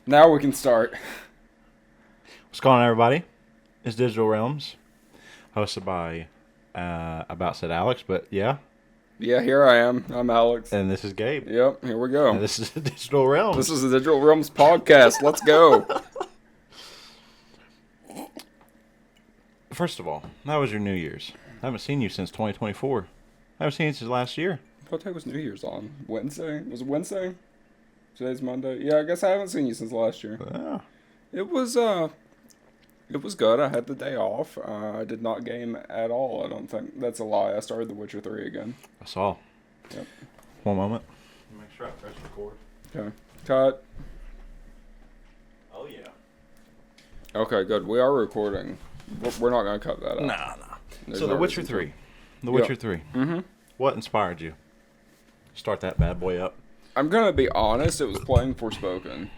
Now we can start. What's going on, everybody? It's Digital Realms, hosted by About Said Alex, but yeah. Yeah, here I am. I'm Alex. And this is Gabe. Yep, here we go. And this is Digital Realms. This is the Digital Realms podcast. Let's go. First of all, how was your New Year's? I haven't seen you since 2024. I haven't seen you since last year. What day was New Year's on? Wednesday? Was it Wednesday? Today's Monday. Yeah, I guess I haven't seen you since last year. Yeah. It was good. I had the day off. I did not game at all. I don't think that's a lie. I started The Witcher 3 again. I saw. Yep. One moment. Make sure I press record. Okay. Cut. Oh yeah. Okay, good. We are recording. We're not gonna cut that out. Nah. So The Witcher 3. The Witcher 3. Mm-hmm. What inspired you? Start that bad boy up. I'm gonna be honest. It was playing Forspoken.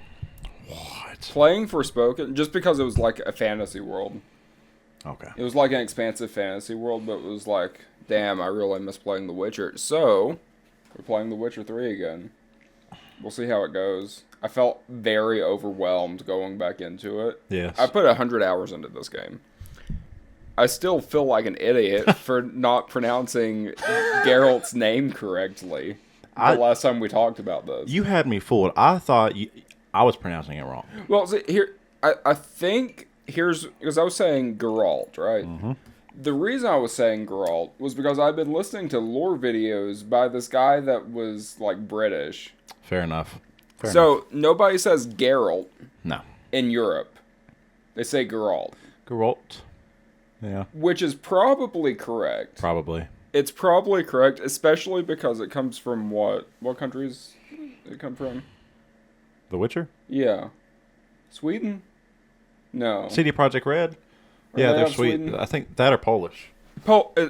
What? Playing Forspoken, just because it was like a fantasy world. Okay. It was like an expansive fantasy world, but it was like, damn, I really miss playing The Witcher. So, we're playing The Witcher 3 again. We'll see how it goes. I felt very overwhelmed going back into it. Yes. I put 100 hours into this game. I still feel like an idiot for not pronouncing Geralt's name correctly. The last time we talked about this. You had me fooled. I thought I was pronouncing it wrong. Well, see, here, I think here's because I was saying Geralt, right? Mm-hmm. The reason I was saying Geralt was because I've been listening to lore videos by this guy that was like British. Fair enough. So nobody says Geralt No. in Europe. They say Geralt. Geralt. Yeah. Which is probably correct. Probably. It's probably correct, especially because it comes from what? What countries it come from? The Witcher? Yeah. Sweden? No. CD Projekt Red? Are Yeah, they they're out Sweden. Sweden? I think that or Polish.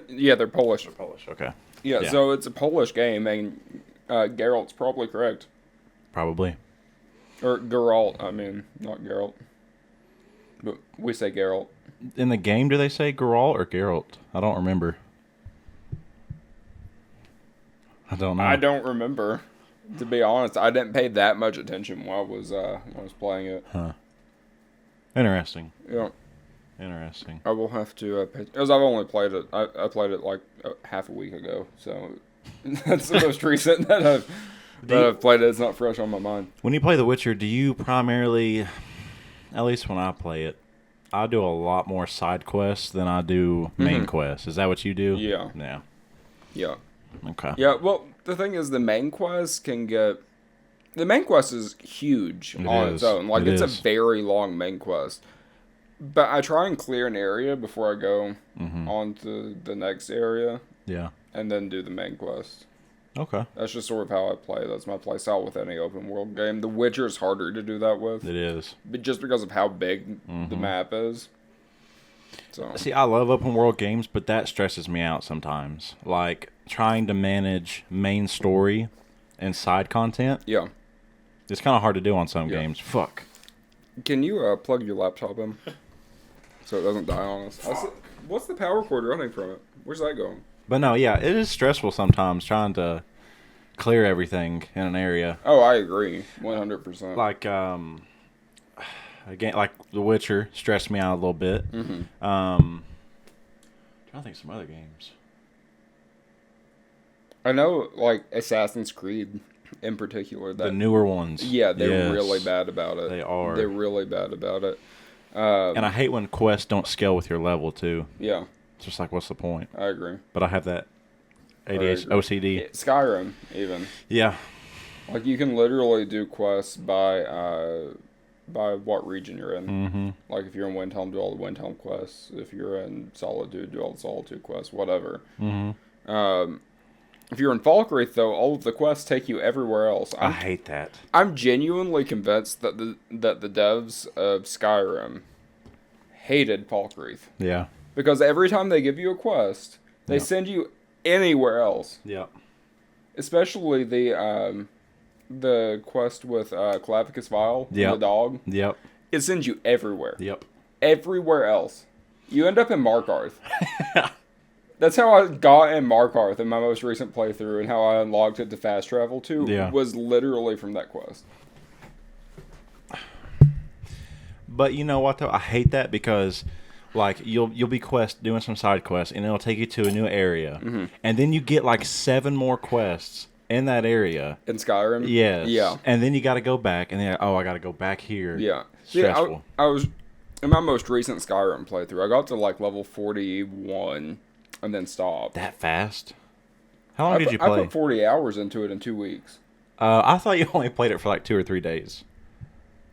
Yeah, they're Polish. They're Polish, okay. Yeah, Yeah. so it's a Polish game, and Geralt's probably correct. Probably. Or Geralt, I mean, not Geralt. But we say Geralt. In the game, do they say Geralt or Geralt? I don't remember. I don't know. I don't remember. To be honest, I didn't pay that much attention when I was playing it. Huh. Interesting. Yeah, Interesting. I will have to because I've only played it. I played it like half a week ago, so that's the most recent that I've played it. It's not fresh on my mind. When you play The Witcher, do you primarily, at least when I play it, I do a lot more side quests than I do main quests. Is that what you do? Yeah. Yeah. Yeah. Okay. Yeah, well, the thing is, the main quest is huge on its own. Like, it's a very long main quest. But I try and clear an area before I go on to the next area. Yeah. And then do the main quest. Okay. That's just sort of how I play. That's my play style with any open world game. The Witcher is harder to do that with. It is. But just because of how big the map is. So. See, I love open world games, but that stresses me out sometimes. Like, trying to manage main story and side content. Yeah. It's kind of hard to do on some games. Fuck. Can you plug your laptop in? So it doesn't die on us. What's the power cord running from it? Where's that going? But no, yeah, it is stressful sometimes trying to clear everything in an area. Oh, I agree. 100%. Like, again, like The Witcher stressed me out a little bit. Trying to think of some other games. I know, like, Assassin's Creed in particular. The newer ones. Yeah, they're really bad about it. They are. They're really bad about it. And I hate when quests don't scale with your level, too. Yeah. It's just like, what's the point? I agree. But I have that ADHD, OCD. Skyrim, even. Yeah. Like, you can literally do quests by what region you're in. Mm-hmm. Like, if you're in Windhelm, do all the Windhelm quests. If you're in Solitude, do all the Solitude quests. Whatever. Mm-hmm. If you're in Falkreath, though, all of the quests take you everywhere else. I hate that. I'm genuinely convinced that the devs of Skyrim hated Falkreath. Yeah. Because every time they give you a quest, they send you anywhere else. Yeah. Especially the quest with Clavicus Vile, the dog. Yep. It sends you everywhere. Yep. Everywhere else. You end up in Markarth. That's how I got in Markarth in my most recent playthrough, and how I unlocked it to fast travel to was literally from that quest. But you know what though? I hate that because like you'll be doing some side quests and it'll take you to a new area, and then you get like 7 more quests in that area in Skyrim. Yes. Yeah. And then you got to go back, and then I got to go back here. Yeah. Stressful. I was in my most recent Skyrim playthrough. I got to like level 41 and then stopped. That fast? How long did you play? I put 40 hours into it in 2 weeks. I thought you only played it for like 2 or 3 days.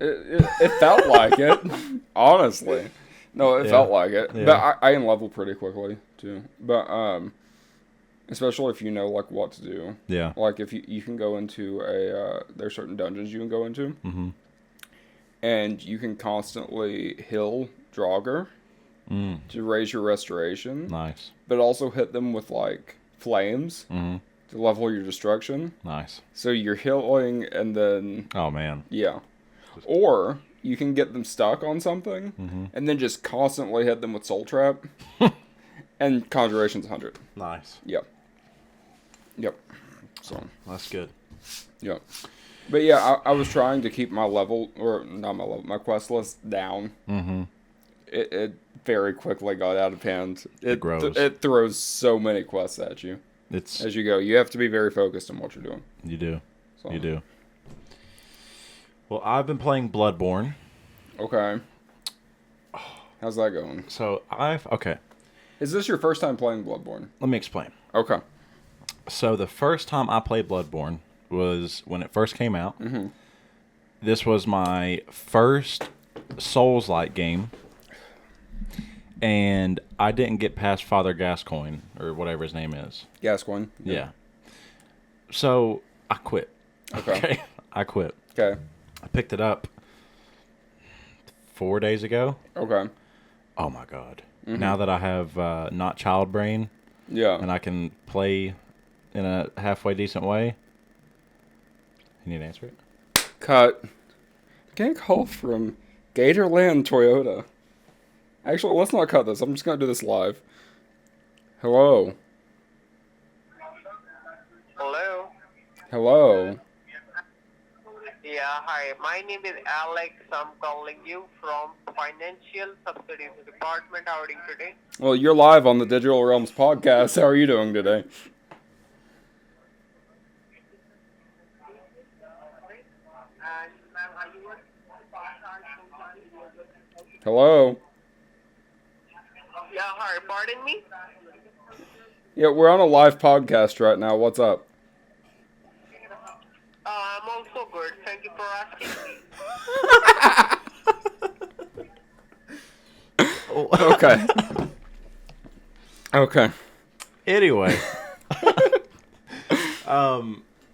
It felt like it, honestly. No, it felt like it. Yeah. But I can level pretty quickly too. But especially if you know like what to do. Yeah. Like if you can go into there's certain dungeons you can go into. Mm-hmm. And you can constantly heal Draugr to raise your restoration. Nice. But also hit them with like flames to level your destruction. Nice. So you're healing and then Oh man. yeah. Or you can get them stuck on something and then just constantly hit them with Soul Trap. And Conjuration's 100. Nice. Yep. Yep. So that's good. Yep. But yeah, I was trying to keep my level, or not my level, my quest list down. Mm-hmm. It very quickly got out of hand. It grows. It throws so many quests at you. As you go, you have to be very focused on what you're doing. You do. So. You do. Well, I've been playing Bloodborne. Okay. How's that going? So okay. Is this your first time playing Bloodborne? Let me explain. Okay. So the first time I played Bloodborne was when it first came out. Mm-hmm. This was my first Souls-like game, and I didn't get past Father Gascoigne, or whatever his name is. Gascoigne? Yeah. So I quit. Okay. I quit. Okay. I picked it up 4 days ago. Okay. Oh my god. Mm-hmm. Now that I have not child brain, and I can play in a halfway decent way. You need to answer it? Cut. Getting a call from Gatorland Toyota. Actually, let's not cut this. I'm just going to do this live. Hello. Hello. Hello. Yeah, hi. My name is Alex. I'm calling you from Financial Subsidies Department. How are you doing today? Well, you're live on the Digital Realms podcast. How are you doing today? Hello? Yeah, hi. Pardon me? Yeah, we're on a live podcast right now. What's up? I'm also good. Thank you for asking. Okay. Okay. Anyway.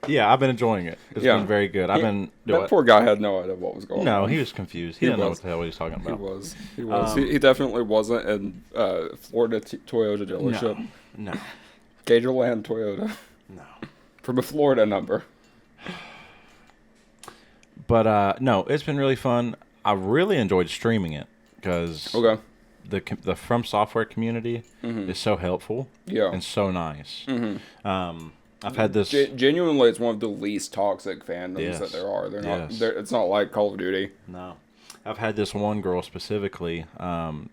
Yeah, I've been enjoying it. It's been very good. That poor guy had no idea what was going on. No, he was confused. He didn't know what the hell he was talking about. He was. He definitely wasn't in Florida Toyota dealership. No. Gatorland Toyota. No. From a Florida number. But no, it's been really fun. I really enjoyed streaming it because the From Software community is so helpful and so nice. Mm-hmm. I've had this. Genuinely, it's one of the least toxic fandoms that there are. They're not. It's not like Call of Duty. No, I've had this one girl specifically.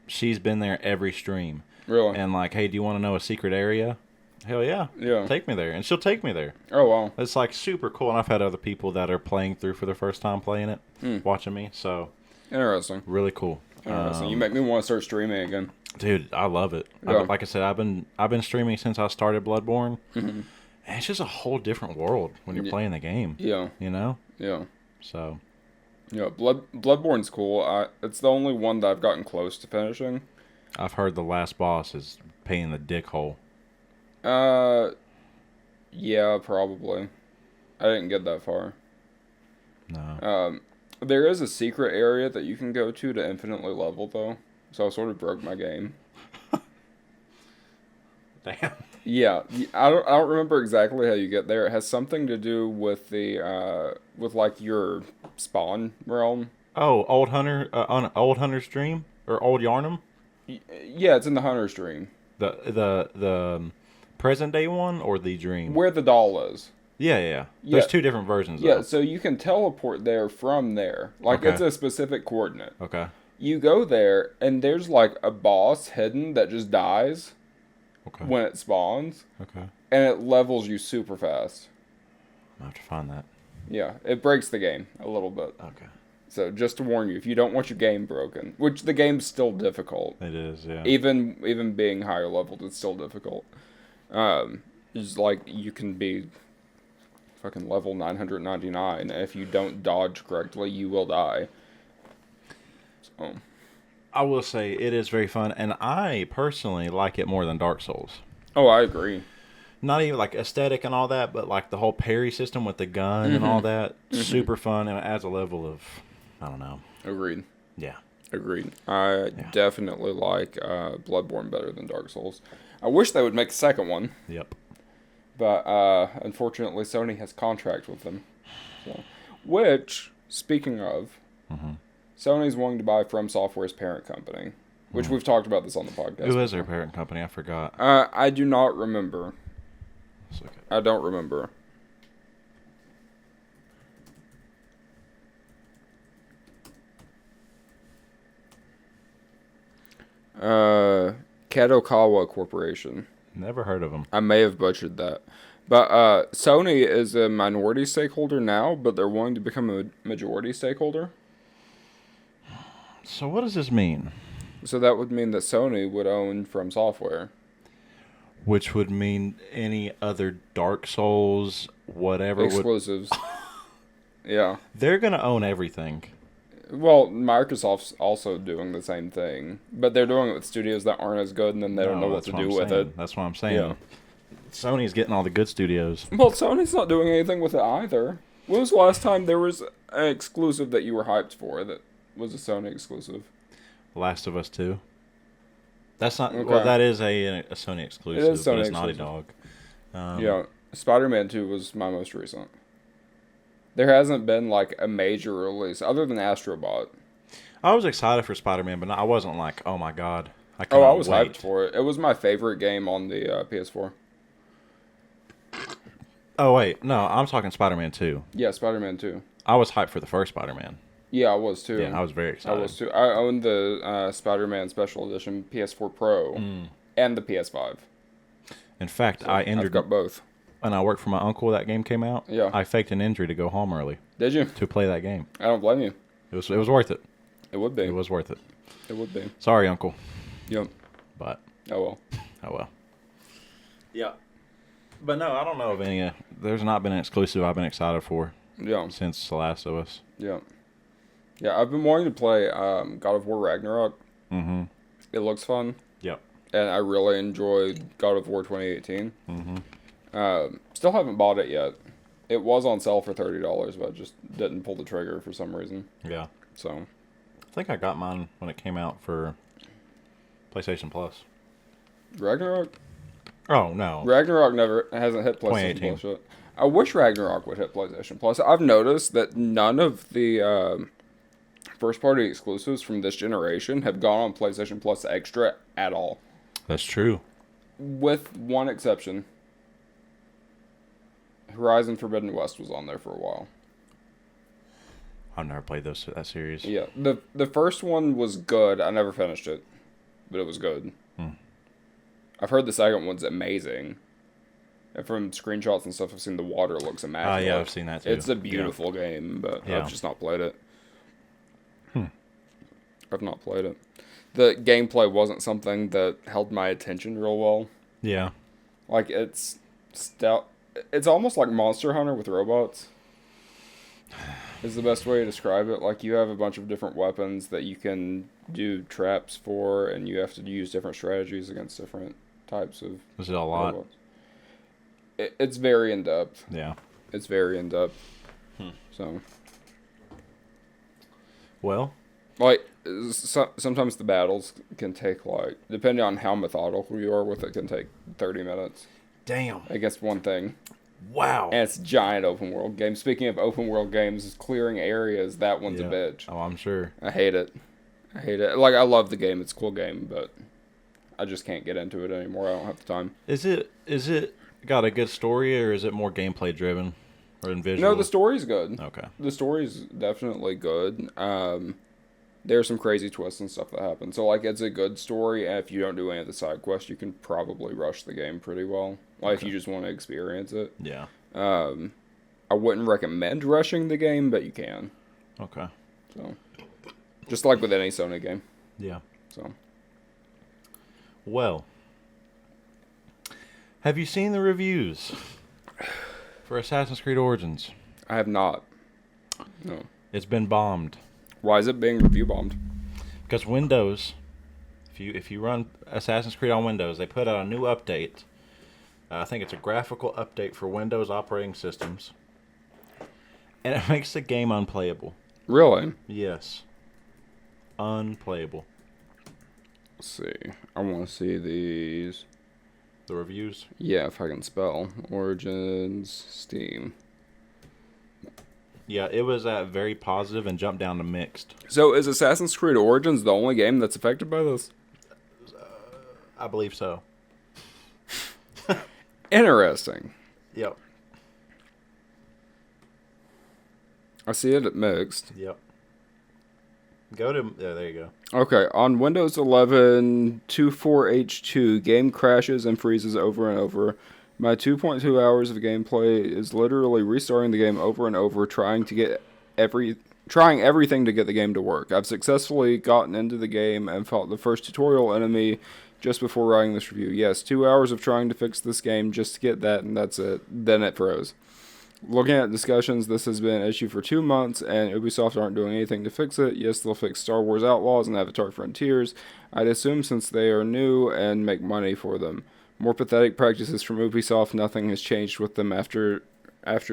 She's been there every stream. Really? And like, hey, do you want to know a secret area? Hell yeah. Yeah. Take me there, and she'll take me there. Oh wow. It's like super cool. And I've had other people that are playing through for the first time playing it, watching me. So interesting. Really cool. Interesting. You make me want to start streaming again. Dude, I love it. Yeah. Like I said, I've been streaming since I started Bloodborne. Mm-hmm. And it's just a whole different world when you're playing the game. Yeah. You know? Yeah. So. Yeah, Bloodborne's cool. It's the only one that I've gotten close to finishing. I've heard the last boss is pain in the dick hole. Yeah, probably. I didn't get that far. No. There is a secret area that you can go to infinitely level, though. So I sort of broke my game. Damn. Yeah, I don't remember exactly how you get there. It has something to do with the with like your spawn realm. Oh, Old Hunter, on Old Hunter's Dream or Old Yarnum. Yeah, it's in the Hunter's Dream. The present day one or the dream where the doll is. Yeah. There's two different versions. Yeah, so you can teleport there from there. Like it's a specific coordinate. Okay. You go there, and there's like a boss hidden that just dies when it spawns. Okay. And it levels you super fast. I'll have to find that. Yeah, it breaks the game a little bit. Okay. So just to warn you, if you don't want your game broken, which the game's still difficult. It is, yeah. Even being higher leveled, it's still difficult. It's like you can be fucking level 999, and if you don't dodge correctly, you will die. So I will say it is very fun, and I personally like it more than Dark Souls. Oh, I agree. Not even like aesthetic and all that, but like the whole parry system with the gun and all that, super fun, and it adds a level of, I don't know. Agreed. Yeah. Agreed. I definitely like Bloodborne better than Dark Souls. I wish they would make a second one. Yep. But unfortunately, Sony has contract with them. So, which, speaking of, Sony's wanting to buy From Software's parent company, which we've talked about this on the podcast. Who is their parent company? I forgot. I do not remember. I don't remember. Kadokawa Corporation. Never heard of them. I may have butchered that. But Sony is a minority stakeholder now, but they're wanting to become a majority stakeholder. So what does this mean? So that would mean that Sony would own From Software. Which would mean any other Dark Souls, whatever. Exclusives. Yeah. They're going to own everything. Well, Microsoft's also doing the same thing. But they're doing it with studios that aren't as good, and then they don't know what to do with it. That's what I'm saying. Yeah. Sony's getting all the good studios. Well, Sony's not doing anything with it either. When was the last time there was an exclusive that you were hyped for that was a Sony exclusive? Last of Us 2. That's not... Okay. Well, that is a Sony exclusive. It is Sony but it's exclusive. Naughty Dog. Yeah. Spider-Man 2 was my most recent. There hasn't been, like, a major release, other than Astro Bot. I was excited for Spider-Man, but I wasn't like, oh my god. I was hyped for it. It was my favorite game on the PS4. Oh, wait. No, I'm talking Spider-Man 2. Yeah, Spider-Man 2. I was hyped for the first Spider-Man. Yeah, I was too. Yeah, I was very excited. I was too. I owned the Spider-Man Special Edition PS4 Pro and the PS5. In fact, I've got both. And I worked for my uncle. That game came out. Yeah. I faked an injury to go home early. Did you? To play that game. I don't blame you. It was worth it. It would be. It was worth it. It would be. Sorry, uncle. Yep. But. Oh well. Oh well. Yeah. But no, I don't know of any. There's not been an exclusive I've been excited for. Yeah. Since The Last of Us. Yeah. Yeah, I've been wanting to play God of War Ragnarok. Mm-hmm. It looks fun. Yep. And I really enjoyed God of War 2018. Mm-hmm. Still haven't bought it yet. It was on sale for $30, but I just didn't pull the trigger for some reason. Yeah. So. I think I got mine when it came out for PlayStation Plus. Ragnarok? Oh, no. Ragnarok hasn't hit PlayStation Plus yet. I wish Ragnarok would hit PlayStation Plus. I've noticed that none of the first-party exclusives from this generation have gone on PlayStation Plus Extra at all. That's true. With one exception. Horizon Forbidden West was on there for a while. I've never played that series. Yeah. The first one was good. I never finished it. But it was good. I've heard the second one's amazing. And from screenshots and stuff, I've seen the water looks immaculate. Yeah, I've seen that too. It's a beautiful game, but I've just not played it. I've not played it. The gameplay wasn't something that held my attention real well. Yeah. Like, it's almost like Monster Hunter with robots. Is the best way to describe it. Like, you have a bunch of different weapons that you can do traps for, and you have to use different strategies against different types of Is it a lot? robots. It's very in-depth. Yeah. It's very in-depth. So. Well. Like, sometimes the battles can take, like, depending on how methodical you are with it, can take 30 minutes. Damn. Against one thing. Wow. And it's a giant open world game. Speaking of open world games, clearing areas, that one's a bitch. Oh, I'm sure. I hate it. Like, I love the game. It's a cool game, but I just can't get into it anymore. I don't have the time. Is it got a good story, or is it more gameplay driven or in visual? No, the story's good. Okay. The story's definitely good. There's some crazy twists and stuff that happen. So, like, it's a good story, and if you don't do any of the side quests, you can probably rush the game pretty well. Like, if you just want to experience it. Yeah. I wouldn't recommend rushing the game, but you can. Okay. So, just like with any Sony game. Yeah. So. Well, have you seen the reviews for Assassin's Creed Origins? I have not. No. It's been bombed. Why is it being review bombed? Because Windows, if you run Assassin's Creed on Windows, they put out a new update. I think it's a graphical update for Windows operating systems. And it makes the game unplayable. Really? Yes. Unplayable. Let's see. I want to see these. The reviews? Yeah, if I can spell. Origins, Steam. Yeah, it was very positive and jumped down to mixed. So is Assassin's Creed Origins the only game that's affected by this? I believe so. Interesting. Yep. I see it at mixed. Yep. Go to... there you go. Okay, on Windows 11 24H2, game crashes and freezes over and over. My 2.2 hours of gameplay is literally restarting the game over and over, trying everything to get the game to work. I've successfully gotten into the game and fought the first tutorial enemy just before writing this review. Yes, 2 hours of trying to fix this game just to get that, and that's it. Then it froze. Looking at discussions, this has been an issue for 2 months, and Ubisoft aren't doing anything to fix it. Yes, they'll fix Star Wars Outlaws and Avatar Frontiers. I'd assume since they are new and make money for them. More pathetic practices from Ubisoft. Nothing has changed with them after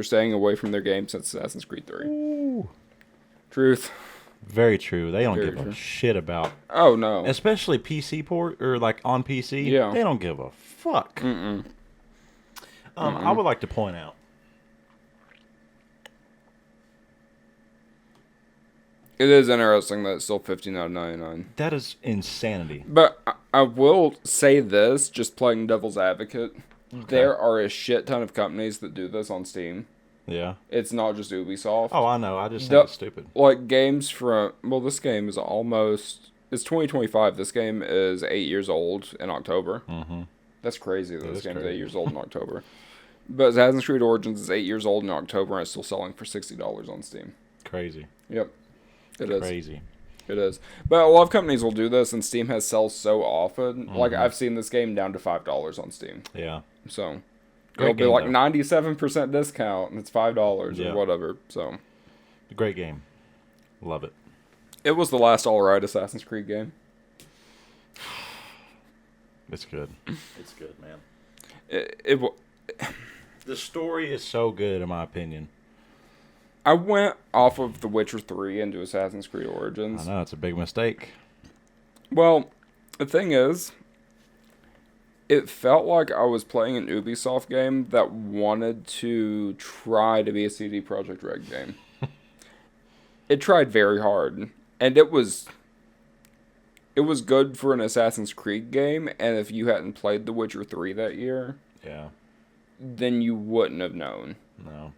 staying away from their game since Assassin's Creed 3. Ooh. Truth. Very true. They don't give a shit about... Oh, no. Especially PC port, or like on PC. Yeah. They don't give a fuck. Mm-mm. I would like to point out. It is interesting that it's still $15.99. That is insanity. But I will say this, just playing devil's advocate. Okay. There are a shit ton of companies that do this on Steam. Yeah. It's not just Ubisoft. Oh, I know. I just think it's stupid. Like, games from... Well, this game is almost... It's 2025. This game is 8 years old in October. Mm-hmm. That's crazy that this game is 8 years old in October. But Assassin's Creed Origins is 8 years old in October, and it's still selling for $60 on Steam. Crazy. Yep. It is. Crazy. It is. But a lot of companies will do this, and Steam has sales so often. Mm-hmm. Like, I've seen this game down to $5 on Steam. Yeah. So, it'll be like 97% discount, and it's $5 or whatever. So, great game. Love it. It was the last alright Assassin's Creed game. It's good. It's good, man. The story is so good, in my opinion. I went off of The Witcher 3 into Assassin's Creed Origins. I know, it's a big mistake. Well, the thing is, it felt like I was playing an Ubisoft game that wanted to try to be a CD Projekt Red game. It tried very hard, and it was good for an Assassin's Creed game, and if you hadn't played The Witcher 3 that year, then you wouldn't have known. No.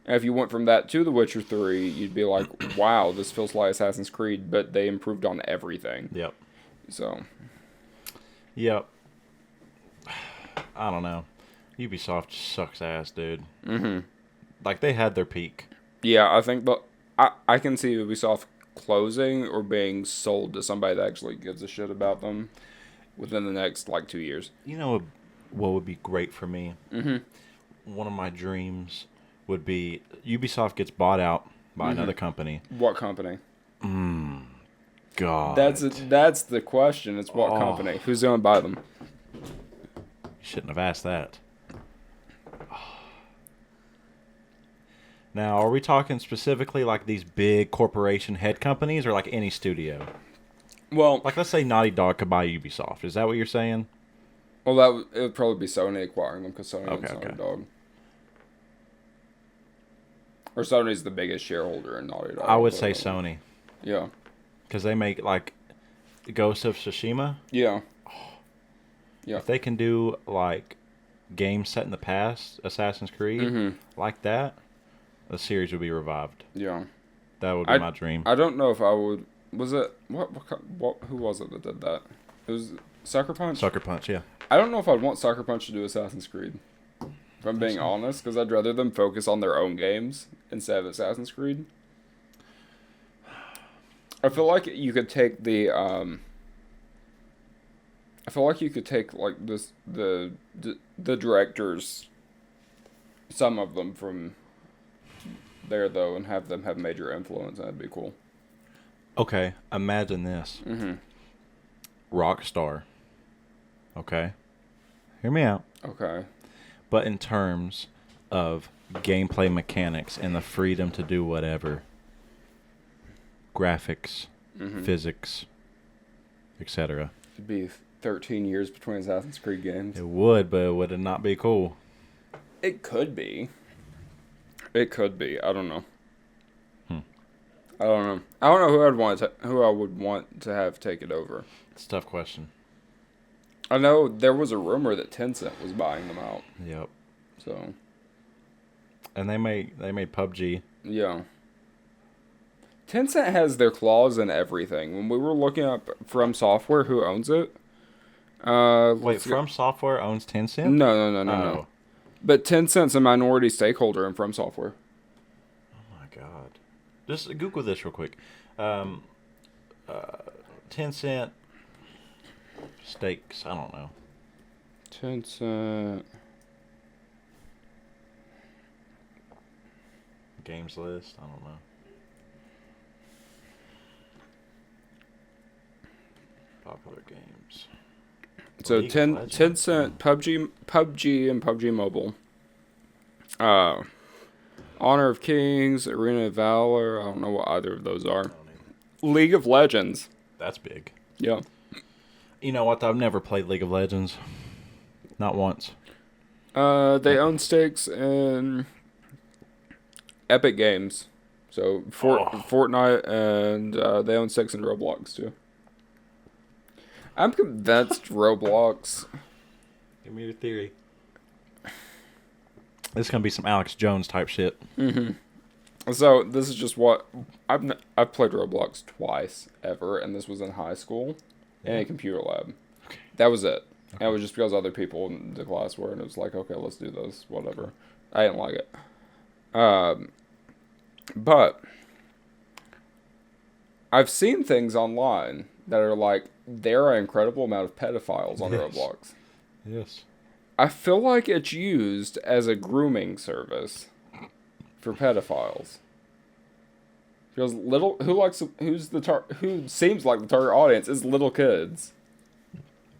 And if you went from that to The Witcher 3, you'd be like, wow, this feels like Assassin's Creed, but they improved on everything. Yep. So. Yep. I don't know. Ubisoft sucks ass, dude. Mm-hmm. Like, they had their peak. Yeah, I think, but I can see Ubisoft closing or being sold to somebody that actually gives a shit about them within the next, 2 years. You know what would be great for me? Mm-hmm. One of my dreams would be Ubisoft gets bought out by another company. What company? God. That's the question. It's what company? Who's going to buy them? You shouldn't have asked that. Now, are we talking specifically like these big corporation head companies or like any studio? Well, like let's say Naughty Dog could buy Ubisoft. Is that what you're saying? Well, it would probably be Sony acquiring them because Sony owns Naughty Dog. Or Sony's the biggest shareholder in Naughty Dog. I would say Sony. Yeah. Because they make, like, Ghost of Tsushima. Yeah. Yeah. If they can do, like, games set in the past, Assassin's Creed, like that, the series would be revived. Yeah. That would be my dream. I don't know if I would Was it what? Who was it that did that? It was Sucker Punch. Sucker Punch, yeah. I don't know if I'd want Sucker Punch to do Assassin's Creed. If I'm being honest, because I'd rather them focus on their own games instead of Assassin's Creed. I feel like you could take the I feel like you could take like the directors, some of them from there though, and have them have major influence. That'd be cool. Okay, imagine this. Rockstar. Okay, hear me out. Okay. But in terms of gameplay mechanics and the freedom to do whatever, graphics, physics, etc. It'd be 13 years between Assassin's Creed games. It would, but would it not be cool? It could be. It could be. I don't know. I don't know. I don't know who I would want to have take it over. It's a tough question. I know there was a rumor that Tencent was buying them out. Yep. So. And they made PUBG. Yeah. Tencent has their claws in everything. When we were looking up From Software, who owns it? Wait, From Software owns Tencent? No. But Tencent's a minority stakeholder in From Software. Oh my god. Just Google this real quick. Tencent stakes. I don't know. Tencent games list. I don't know. Popular games. So Tencent, PUBG, and PUBG Mobile. Honor of Kings, Arena of Valor. I don't know what either of those are. League of Legends. That's big. Yeah. You know what? I've never played League of Legends. Not once. They own stakes in Epic Games. So Fortnite, and they own stakes in Roblox too. I'm convinced Roblox. Give me your theory. This is gonna be some Alex Jones type shit. So this is just what I've played Roblox twice ever, and this was in high school in a computer lab. Okay. That was it. Okay. And it was just because other people in the class were, and it was like, okay, let's do this, whatever. I didn't like it. But I've seen things online that are like, there are an incredible amount of pedophiles on Roblox. Yes. I feel like it's used as a grooming service for pedophiles. Because who seems like the target audience is little kids.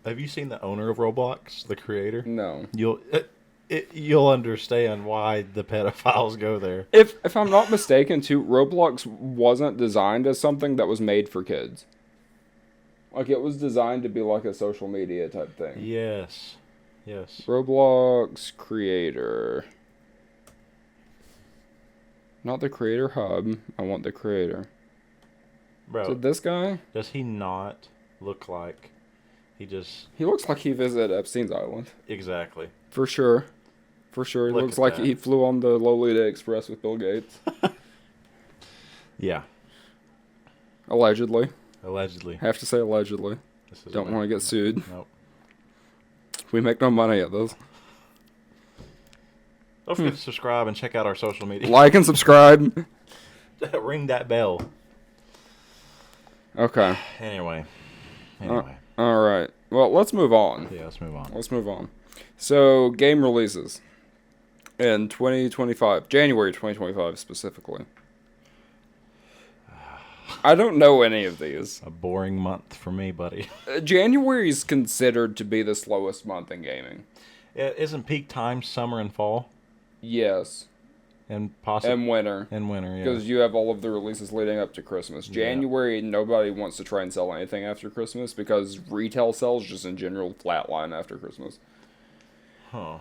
Have you seen the owner of Roblox, the creator? No. You'll understand why the pedophiles go there. If I'm not mistaken, too, Roblox wasn't designed as something that was made for kids. Like, it was designed to be like a social media type thing. Yes. Roblox creator. Not the creator hub. I want the creator. Bro. So this guy? Does he not look like he looks like he visited Epstein's Island. Exactly. For sure. He looks like he flew on the Lolita Express with Bill Gates. Yeah. Allegedly. Have to say allegedly. Don't want to get sued. Nope. We make no money at this. Don't forget to subscribe and check out our social media. Like and subscribe. Ring that bell. Okay. Anyway. All right. Well, let's move on. Yeah, let's move on. So, game releases in 2025, January 2025 specifically. I don't know any of these. A boring month for me, buddy. January is considered to be the slowest month in gaming. Isn't peak time summer and fall? Yes. And possibly and winter. Yeah. Because you have all of the releases leading up to Christmas. January, nobody wants to try and sell anything after Christmas because retail sales just in general flatline after Christmas. Huh.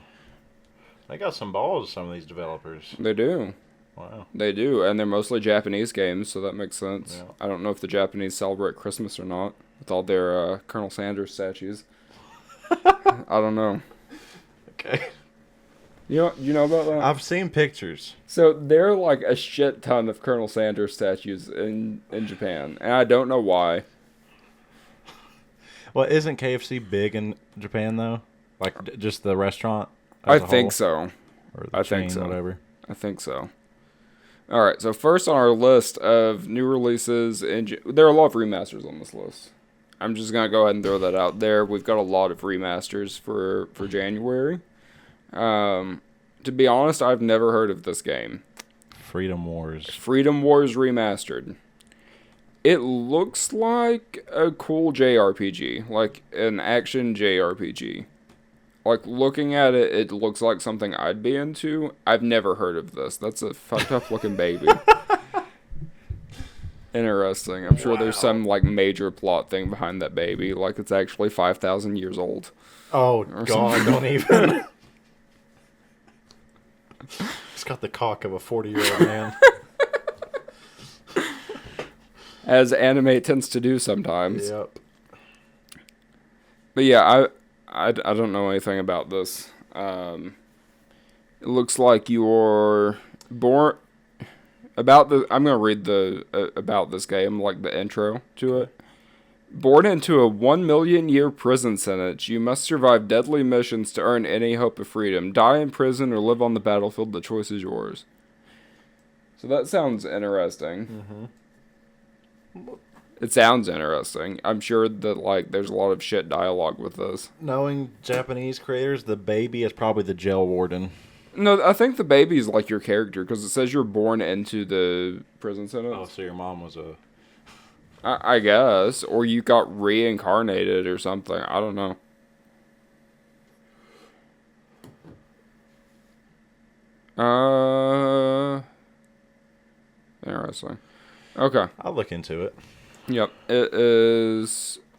They got some balls, some of these developers. They do. Wow. They do, and they're mostly Japanese games, so that makes sense. Yeah. I don't know if the Japanese celebrate Christmas or not with all their Colonel Sanders statues. I don't know. Okay. You know about that? I've seen pictures. So there are like a shit ton of Colonel Sanders statues in Japan, and I don't know why. Well, isn't KFC big in Japan though? Like just the restaurant? I think so. Or the chain, think so. Whatever. I think so. All right. So first on our list of new releases, there are a lot of remasters on this list. I'm just gonna go ahead and throw that out there. We've got a lot of remasters for January. To be honest, I've never heard of this game. Freedom Wars. Freedom Wars Remastered. It looks like a cool JRPG, like an action JRPG. Like, looking at it, it looks like something I'd be into. I've never heard of this. That's a fucked up looking baby. Interesting. I'm sure there's some, like, major plot thing behind that baby. Like, it's actually 5,000 years old. Oh, God, don't even. It's got the cock of a 40-year-old man. As anime tends to do sometimes. Yep. But yeah, I don't know anything about this. It looks like you're born... I'm going to read about this game, like the intro to it. Born into a 1 million year prison sentence, you must survive deadly missions to earn any hope of freedom. Die in prison or live on the battlefield, the choice is yours. So that sounds interesting. Mm-hmm. It sounds interesting. I'm sure that, like, there's a lot of shit dialogue with this. Knowing Japanese creators, the baby is probably the jail warden. No, I think the baby is like your character, because it says you're born into the prison sentence. Oh, so your mom was a... I guess. Or you got reincarnated or something. I don't know. Interesting. Okay. I'll look into it. Yep. It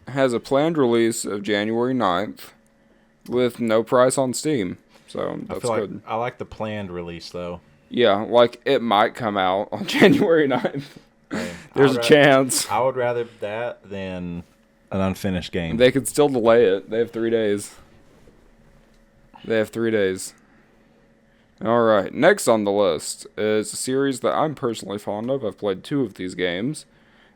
has a planned release of January 9th with no price on Steam. So that's good. I like the planned release, though. Yeah, like it might come out on January 9th. There's a chance. I would rather that than an unfinished game. They could still delay it. They have 3 days. All right. Next on the list is a series that I'm personally fond of. I've played 2 of these games.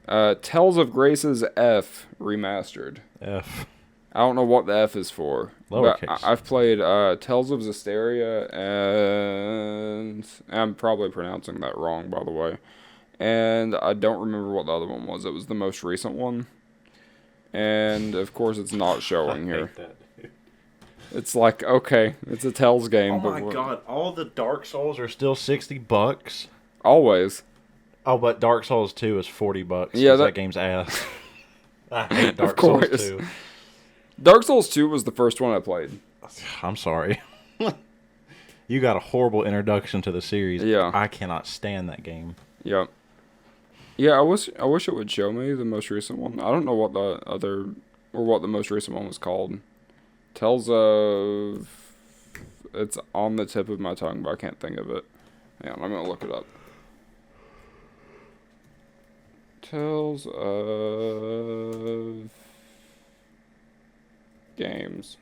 Tales of Grace's F Remastered. F. I don't know what the F is for. Lowercase. I've played Tales of Zestiria, and I'm probably pronouncing that wrong, by the way. And I don't remember what the other one was. It was the most recent one. And, of course, it's not showing here. It's like, okay, it's a Tales game. Oh my God, all the Dark Souls are still $60? Always. Oh, but Dark Souls 2 is $40. Yeah, that game's ass. I hate Dark Souls 2. Dark Souls 2 was the first one I played. I'm sorry. You got a horrible introduction to the series. Yeah. I cannot stand that game. Yep. Yeah, I wish it would show me the most recent one. I don't know what what the most recent one was called. Tales of... It's on the tip of my tongue, but I can't think of it. Hang on, I'm going to look it up. Tales of... Games.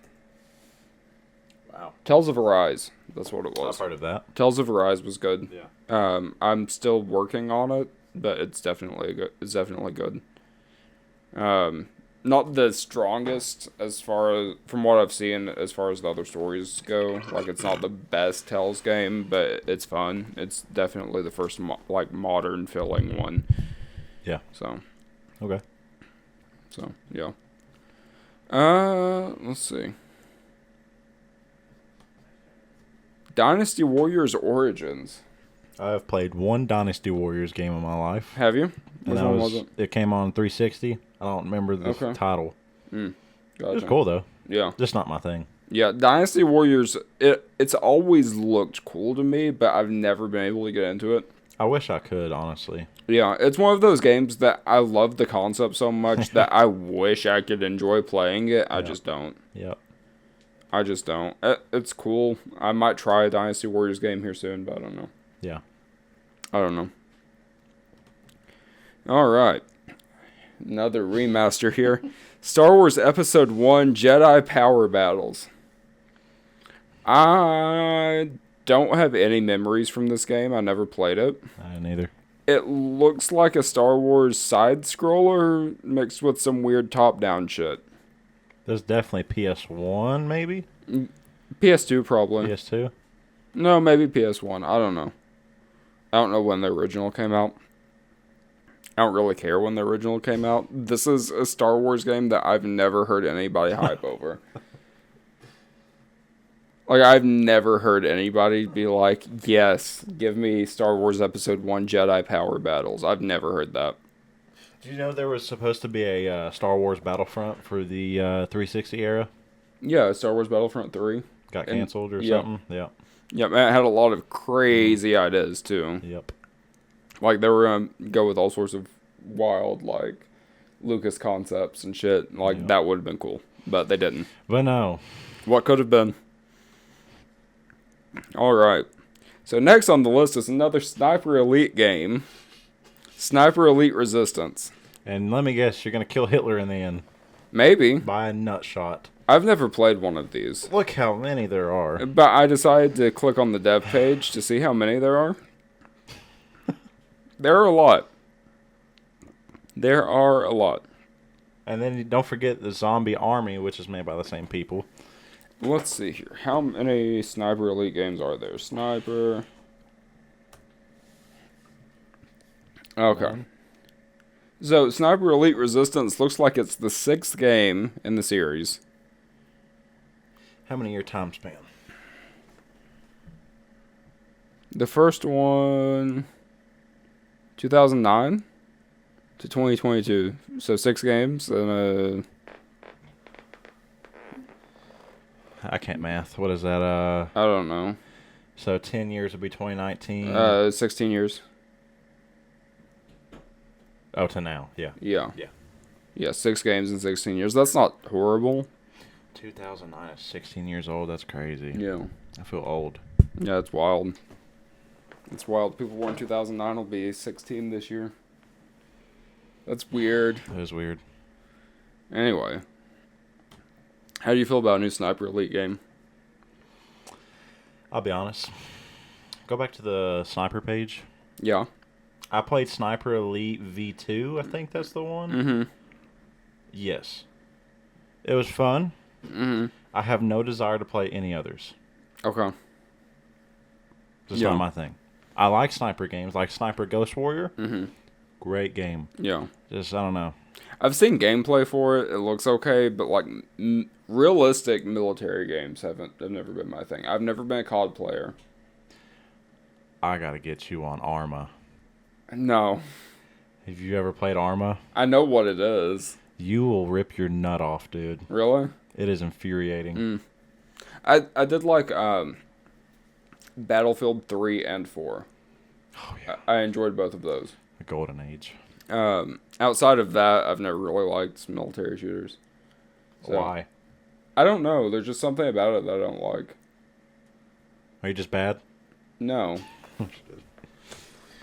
Wow. Tales of Arise. That's what it was. I've heard of that. Tales of Arise was good. Yeah. I'm still working on it, but it's definitely good. It's definitely good. Not the strongest as far as from what I've seen as far as the other stories go. Like, it's not the best Tales game, but it's fun. It's definitely the first modern filling one. Yeah. So. Okay. So yeah. Let's see. Dynasty Warriors Origins. I have played one Dynasty Warriors game in my life. Have you? Which one was it? It came on 360. I don't remember the title. Gotcha. It was cool, though. Yeah. Just not my thing. Yeah, Dynasty Warriors, it's always looked cool to me, but I've never been able to get into it. I wish I could, honestly. Yeah, it's one of those games that I love the concept so much that I wish I could enjoy playing it. I just don't. Yep. I just don't. It's cool. I might try a Dynasty Warriors game here soon, but I don't know. Yeah. I don't know. All right. Another remaster here. Star Wars Episode 1 Jedi Power Battles. I don't have any memories from this game. I never played it. I didn't either. It looks like a Star Wars side-scroller mixed with some weird top-down shit. There's definitely PS1, maybe? PS2, probably. PS2? No, maybe PS1. I don't know. I don't know when the original came out. I don't really care when the original came out. This is a Star Wars game that I've never heard anybody hype over. Like, I've never heard anybody be like, yes, give me Star Wars Episode 1 Jedi Power Battles. I've never heard that. Did you know there was supposed to be a Star Wars Battlefront for the 360 era? Yeah, Star Wars Battlefront 3. Got canceled or something? Yeah. Yep, it had a lot of crazy ideas, too. Yep. Like, they were going to go with all sorts of wild, like, Lucas concepts and shit. Like, that would have been cool. But they didn't. But no. What could have been? Alright. So next on the list is another Sniper Elite game. Sniper Elite Resistance. And let me guess, you're going to kill Hitler in the end. Maybe. By a nut shot. I've never played one of these. Look how many there are. But I decided to click on the dev page to see how many there are. There are a lot. There are a lot. And then don't forget the Zombie Army, which is made by the same people. Let's see here. How many Sniper Elite games are there? Sniper. Okay. So, Sniper Elite Resistance looks like it's the 6th game in the series. How many year time span? The first one, 2009 to 2022. So, 6 games. And, I can't math. What is that? I don't know. So 10 years would be 2019. 16 years. Oh, to now. Yeah. Yeah. Yeah, 6 games in 16 years. That's not horrible. 2009 is 16 years old. That's crazy. Yeah. I feel old. Yeah, it's wild. It's wild. People born in 2009 will be 16 this year. That's weird. That is weird. Anyway. How do you feel about a new Sniper Elite game? I'll be honest. Go back to the Sniper page. Yeah. I played Sniper Elite V2. I think that's the one. Mm-hmm. Yes. It was fun. Mm-hmm. I have no desire to play any others. Okay. Just not my thing. I like sniper games, like Sniper Ghost Warrior. Mm-hmm. Great game. Yeah. Just, I don't know. I've seen gameplay for it. It looks okay, but like realistic military games have never been my thing. I've never been a COD player. I gotta get you on Arma. No. Have you ever played Arma? I know what it is. You will rip your nut off, dude. Really? It is infuriating. I did like Battlefield 3 and 4. Oh yeah. I enjoyed both of those. The golden age. Outside of that, I've never really liked military shooters. So, why? I don't know. There's just something about it that I don't like. Are you just bad? No.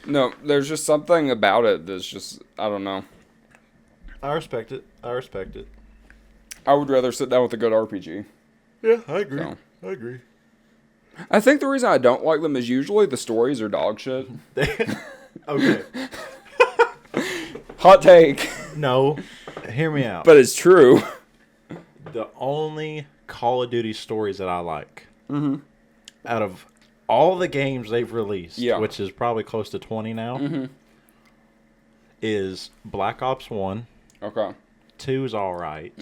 No, there's just something about it that's just, I don't know. I respect it. I would rather sit down with a good RPG. Yeah, I agree. So. I agree. I think the reason I don't like them is usually the stories are dog shit. Okay. Hot take. No, hear me out. But it's true. The only Call of Duty stories that I like, out of all the games they've released, which is probably close to 20 now, is Black Ops 1. Okay. 2 is alright.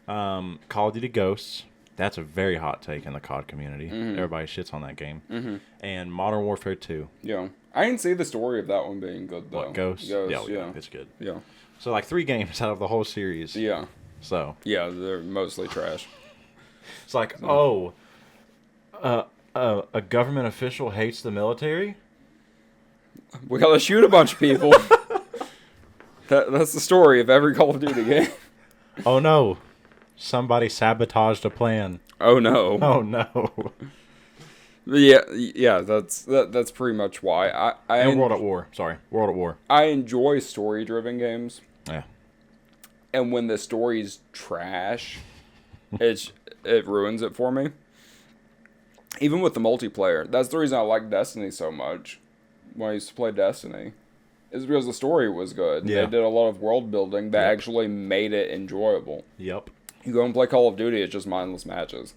Call of Duty Ghosts. That's a very hot take in the COD community. Everybody shits on that game. And Modern Warfare 2. Yeah. I didn't see the story of that one being good, though. What, Ghosts? Yeah, it's good. Yeah. So, like, 3 games out of the whole series. Yeah. So. Yeah, they're mostly trash. It's like, a government official hates the military? We gotta shoot a bunch of people. That's the story of every Call of Duty game. Oh, no. Somebody sabotaged a plan. Oh, no. Oh, no. Yeah, that's pretty much why. World at War. Sorry, World at War. I enjoy story-driven games. Yeah. And when the story's trash, it ruins it for me. Even with the multiplayer, that's the reason I like Destiny so much. When I used to play Destiny, is because the story was good. Yeah. They did a lot of world building that actually made it enjoyable. Yep. You go and play Call of Duty, it's just mindless matches.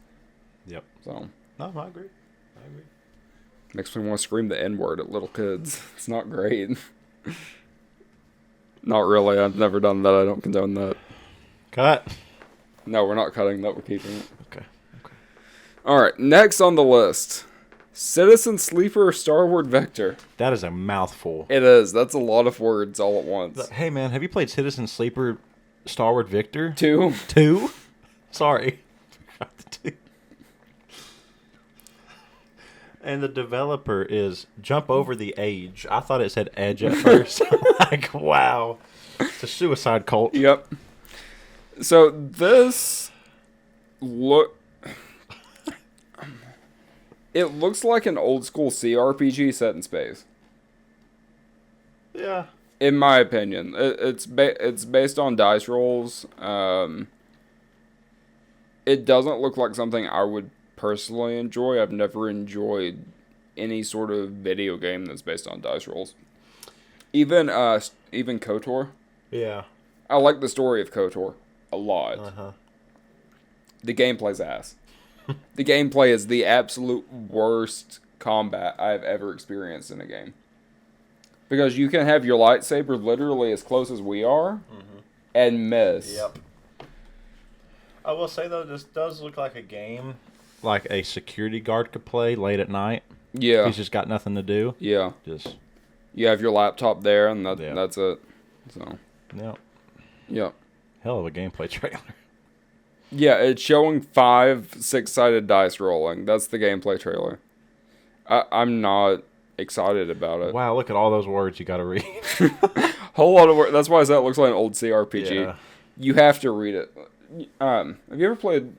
Yep. So. No, I agree. Makes me want to scream the N-word at little kids. It's not great. Not really. I've never done that. I don't condone that. Cut. No, we're not cutting that. We're keeping it. Okay. Alright, next on the list. Citizen Sleeper Starward Vector. That is a mouthful. It is. That's a lot of words all at once. Hey, man, have you played Citizen Sleeper Starward Victor? 2? 2? Sorry. And the developer is Jump Over the Age. I thought it said Edge at first. Like, wow. It's a suicide cult. Yep. So this it looks like an old school CRPG set in space. Yeah. In my opinion, it's based on dice rolls. It doesn't look like something I would personally enjoy. I've never enjoyed any sort of video game that's based on dice rolls. Even KOTOR. Yeah. I like the story of KOTOR a lot. Uh-huh. The gameplay's ass. The gameplay is the absolute worst combat I've ever experienced in a game. Because you can have your lightsaber literally as close as we are and miss. Yep. I will say, though, this does look like a game like a security guard could play late at night. Yeah. He's just got nothing to do. Yeah. Just. You have your laptop there, and that's it. So. Yep. Yep. Hell of a gameplay trailer. Yeah, it's showing 5 6-sided dice rolling. That's the gameplay trailer. I'm not excited about it. Wow, look at all those words you got to read. Whole lot of words. That's why I said it looks like an old CRPG. Yeah. You have to read it. Have you ever played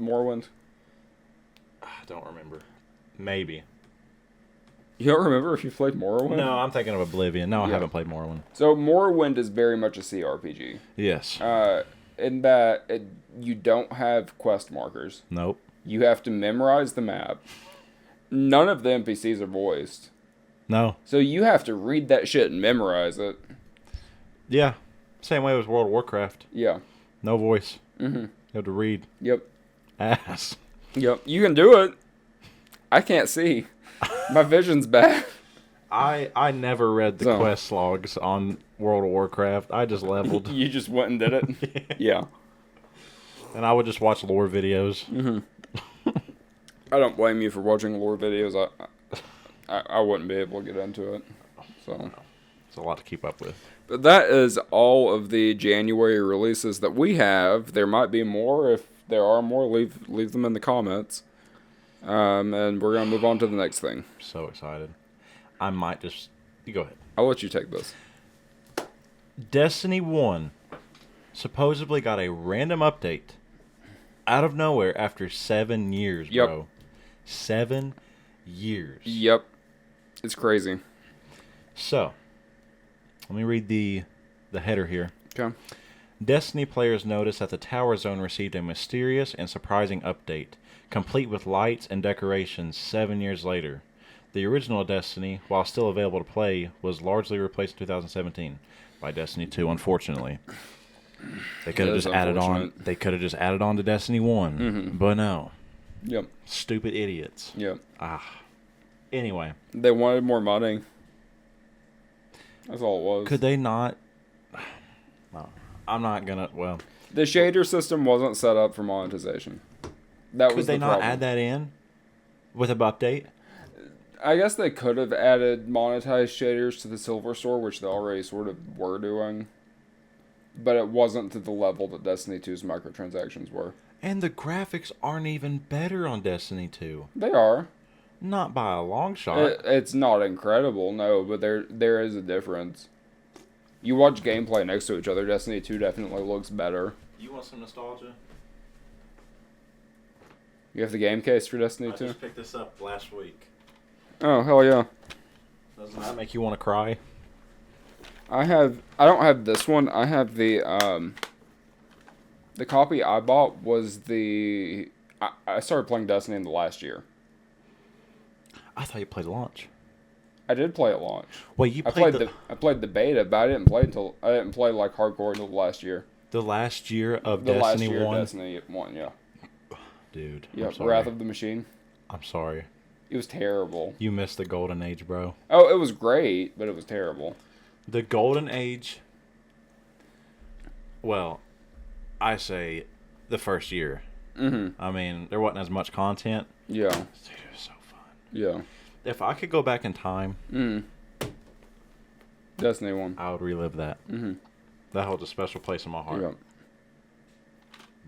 Morrowind? I don't remember. Maybe. You don't remember if you played Morrowind? No, I'm thinking of Oblivion. No, I haven't played Morrowind. So Morrowind is very much a CRPG. Yes. In that you don't have quest markers. Nope. You have to memorize the map. None of the NPCs are voiced. No. So you have to read that shit and memorize it. Yeah. Same way as World of Warcraft. Yeah. No voice. Mm-hmm. You have to read. Yep. Ass. Yep. You can do it. I can't see. My vision's bad. I never read the quest logs on World of Warcraft. I just leveled. You just went and did it? Yeah. And I would just watch lore videos. Mm-hmm. I don't blame you for watching lore videos. I wouldn't be able to get into it. So it's a lot to keep up with. But that is all of the January releases that we have. There might be more. If there are more, leave them in the comments. And we're going to move on to the next thing. So excited. I might just... You go ahead. I'll let you take this. Destiny 1 supposedly got a random update out of nowhere after 7 years, bro. 7 years. Yep. It's crazy. So, let me read the header here. Okay. Destiny players noticed that the Tower Zone received a mysterious and surprising update, complete with lights and decorations 7 years later. The original Destiny, while still available to play, was largely replaced in 2017 by Destiny 2, unfortunately. They could have just added on. They could have just added on to Destiny 1, but no. Yep. Stupid idiots. Yep. Anyway. They wanted more money. That's all it was. Could they not? No. I'm not gonna. Well. The shader system wasn't set up for monetization. That was the problem. Could they not add that in with an update? I guess they could have added monetized shaders to the Silver Store, which they already sort of were doing. But it wasn't to the level that Destiny 2's microtransactions were. And the graphics aren't even better on Destiny 2. They are. Not by a long shot. It's not incredible, no, but there is a difference. You watch gameplay next to each other, Destiny 2 definitely looks better. You want some nostalgia? You have the game case for Destiny 2? I just picked this up last week. Oh, hell yeah. Doesn't that make you want to cry? I don't have this one. I have the copy I bought was I started playing Destiny in the last year. I thought you played launch. I did play at launch. Wait, you played I played the beta, but I didn't play like hardcore until last year. The last year of the Destiny last year 1? Destiny 1, yeah. Dude, yeah, Wrath of the Machine. I'm sorry. It was terrible. You missed the golden age, bro. Oh, it was great, but it was terrible. The golden age... Well, I say the first year. Mm-hmm. I mean, there wasn't as much content. Yeah. Dude, it was so fun. Yeah. If I could go back in time... Destiny 1. I would relive that. Mm-hmm. That holds a special place in my heart. Yeah.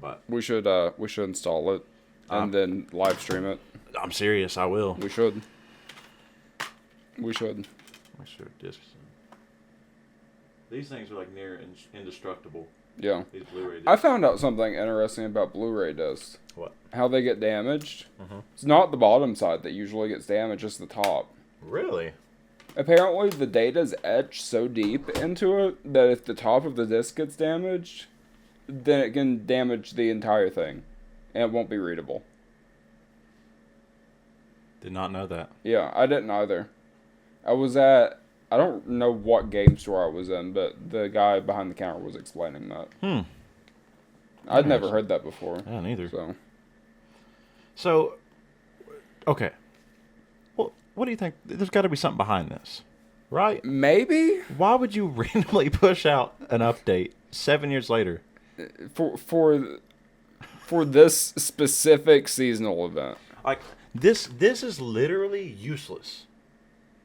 But we should install it and then live stream it. I'm serious, I will. We should. We should. Make sure discs. These things are like near indestructible. Yeah. These Blu-ray discs. I found out something interesting about Blu-ray discs. What? How they get damaged. It's not the bottom side that usually gets damaged, it's the top. Really? Apparently, the data's etched so deep into it that if the top of the disc gets damaged, then it can damage the entire thing, and it won't be readable. Did not know that. Yeah, I didn't either. I don't know what game store I was in, but the guy behind the counter was explaining that. I'd never heard that before. Yeah, neither. So, okay. Well, what do you think? There's got to be something behind this, right? Maybe? Why would you randomly push out an update 7 years later? For this specific seasonal event. Like, this is literally useless.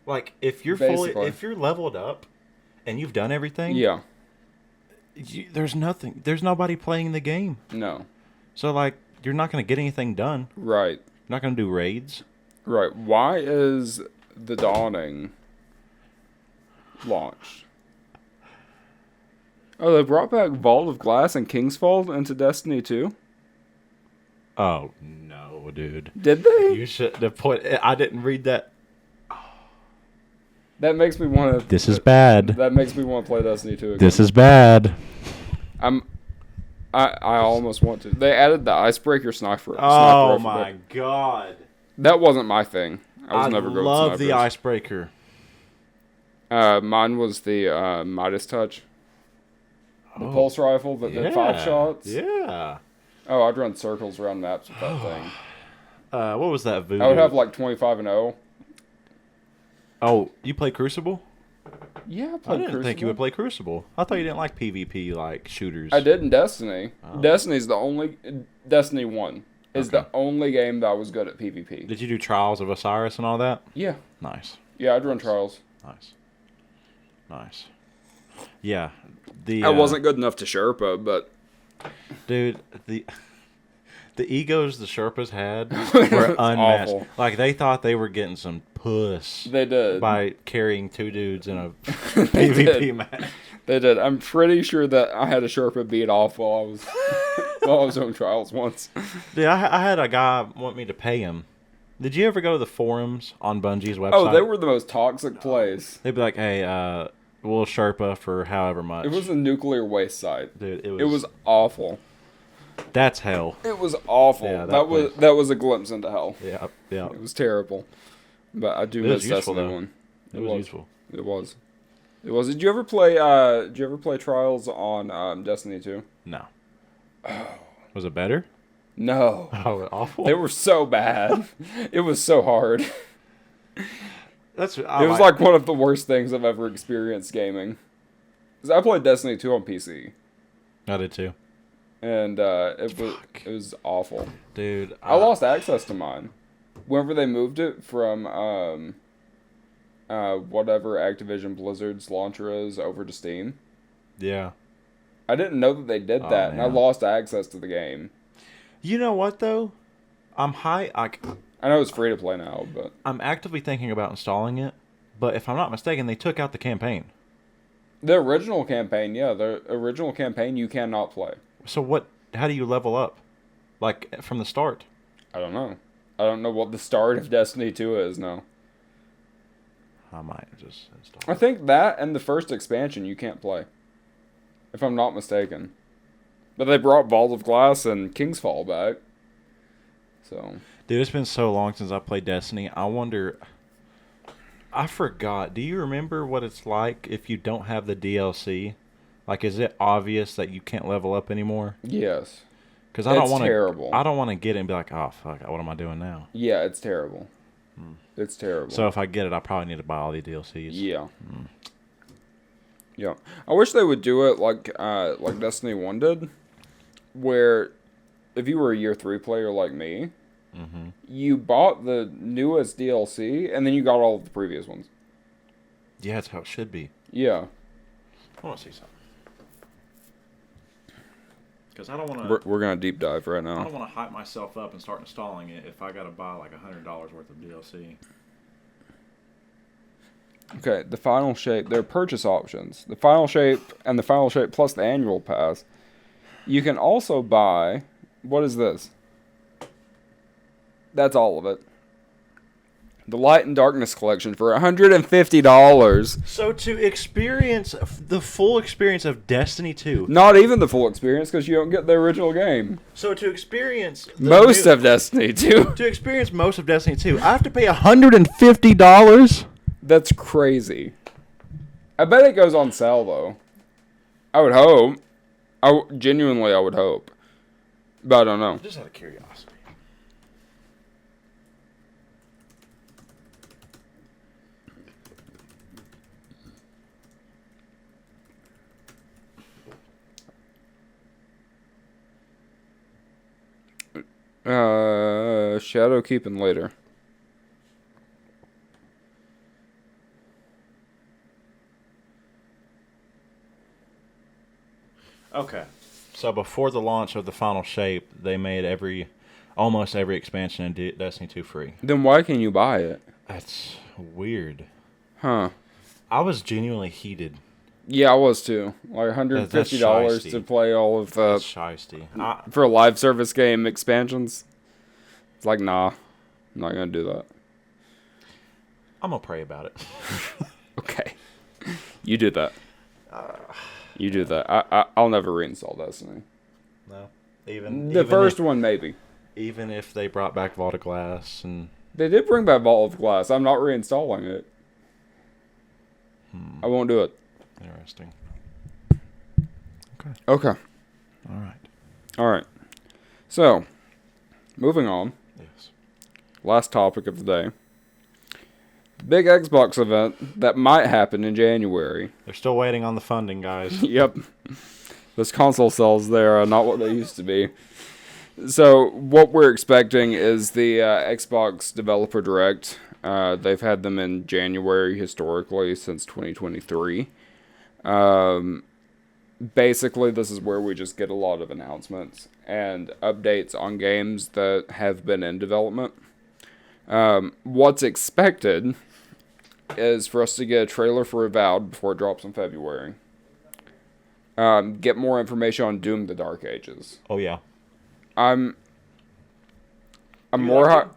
Like, if you're if you're leveled up and you've done everything, yeah, there's nobody playing the game. No. So, like, you're not going to get anything done. Right. You're not going to do raids. Right. Why is the Dawning launched? Oh, they brought back Vault of Glass and Kingsfall into Destiny 2? Oh, no, dude. Did they? You should have I didn't read that. That makes me want to... This is bad. That makes me want to play Destiny 2 again. This is bad. I almost want to. They added the Icebreaker sniper. Oh, my God. That wasn't my thing. I was never good with snipers. I love the Icebreaker. Mine was the Midas Touch. The pulse rifle that did 5 shots. Yeah. Oh, I'd run circles around maps with that thing. What was that voodoo? I would have like 25 and 0. Oh, you play Crucible? Yeah, I played I didn't Crucible. think you would play Crucible. I thought you didn't like PvP like shooters. I did in Destiny. Oh. Destiny's the only... Destiny 1 is the only game that I was good at PvP. Did you do Trials of Osiris and all that? Yeah. Nice. Yeah, I'd run Trials. Nice. Yeah. I wasn't good enough to Sherpa, but... Dude, the egos the Sherpas had were unmatched. Awful. Like, they thought they were getting some puss. They did. By carrying 2 dudes in a PvP match. They did. I'm pretty sure that I had a Sherpa beat off while I was doing Trials once. Dude, I had a guy want me to pay him. Did you ever go to the forums on Bungie's website? Oh, they were the most toxic place. They'd be like, hey, we'll Sherpa for however much. It was a nuclear waste site. Dude, it was awful. That's hell. It was awful. Yeah, that was a glimpse into hell. Yeah. It was terrible. But I do miss Destiny 1. It was useful. It was. Did you ever play Trials on Destiny 2? No. Oh. Was it better? No. Oh, awful. They were so bad. It was so hard. It was like one of the worst things I've ever experienced gaming. Because I played Destiny 2 on PC. I did too. And it was awful. Dude. I lost access to mine. Whenever they moved it from whatever Activision Blizzard's launcher is over to Steam. Yeah. I didn't know that they did that, and I lost access to the game. You know what, though? I know it's free to play now, but... I'm actively thinking about installing it, but if I'm not mistaken, they took out the campaign. The original campaign, yeah. The original campaign you cannot play. So how do you level up? Like, from the start? I don't know. I don't know what the start of Destiny 2 is, no. I might just install I think that and the first expansion you can't play. If I'm not mistaken. But they brought Vault of Glass and Kingsfall back. So, dude, it's been so long since I played Destiny. I wonder. I forgot. Do you remember what it's like if you don't have the DLC? Like, is it obvious that you can't level up anymore? Yes. Because I don't want to. I don't want to get it and be like, oh fuck, what am I doing now? Yeah, it's terrible. It's terrible. So if I get it, I probably need to buy all the DLCs. Yeah. Yeah. I wish they would do it like Destiny 1 did, where if you were a year 3 player like me, you bought the newest DLC and then you got all of the previous ones. Yeah, that's how it should be. Yeah. I want to see something. Because I don't want to... We're going to deep dive right now. I don't want to hype myself up and start installing it if I got to buy like $100 worth of DLC. Okay, the Final Shape. There are purchase options. The Final Shape and the Final Shape plus the annual pass. You can also buy... What is this? That's all of it. The Light and Darkness collection for $150. So to experience the full experience of Destiny 2. Not even the full experience because you don't get the original game. So to experience most of Destiny 2. To experience most of Destiny 2, I have to pay $150? That's crazy. I bet it goes on sale though. I would hope. Genuinely I would hope. But I don't know. Just out of curiosity. Shadow keeping later. Okay. So before the launch of the Final Shape, they made almost every expansion in Destiny 2 free. Then why can you buy it? That's weird. Huh. I was genuinely heated. Yeah, I was too. Like $150 to play all of that's shiesty. For a live service game expansions. It's like, nah, I'm not gonna do that. I'm gonna pray about it. Okay, you do that. You do that. I'll never reinstall Destiny. No, even the first one maybe. Even if they brought back Vault of Glass and they did bring back Vault of Glass, I'm not reinstalling it. I won't do it. Interesting. Okay. All right. So, moving on. Yes. Last topic of the day. Big Xbox event that might happen in January. They're still waiting on the funding, guys. Yep. Those console sales there are not what they used to be. So, what we're expecting is the Xbox Developer Direct. They've had them in January historically since 2023. Basically, this is where we just get a lot of announcements and updates on games that have been in development. What's expected is for us to get a trailer for Avowed before it drops in February. Get more information on Doom: The Dark Ages. Oh yeah. I'm more hot.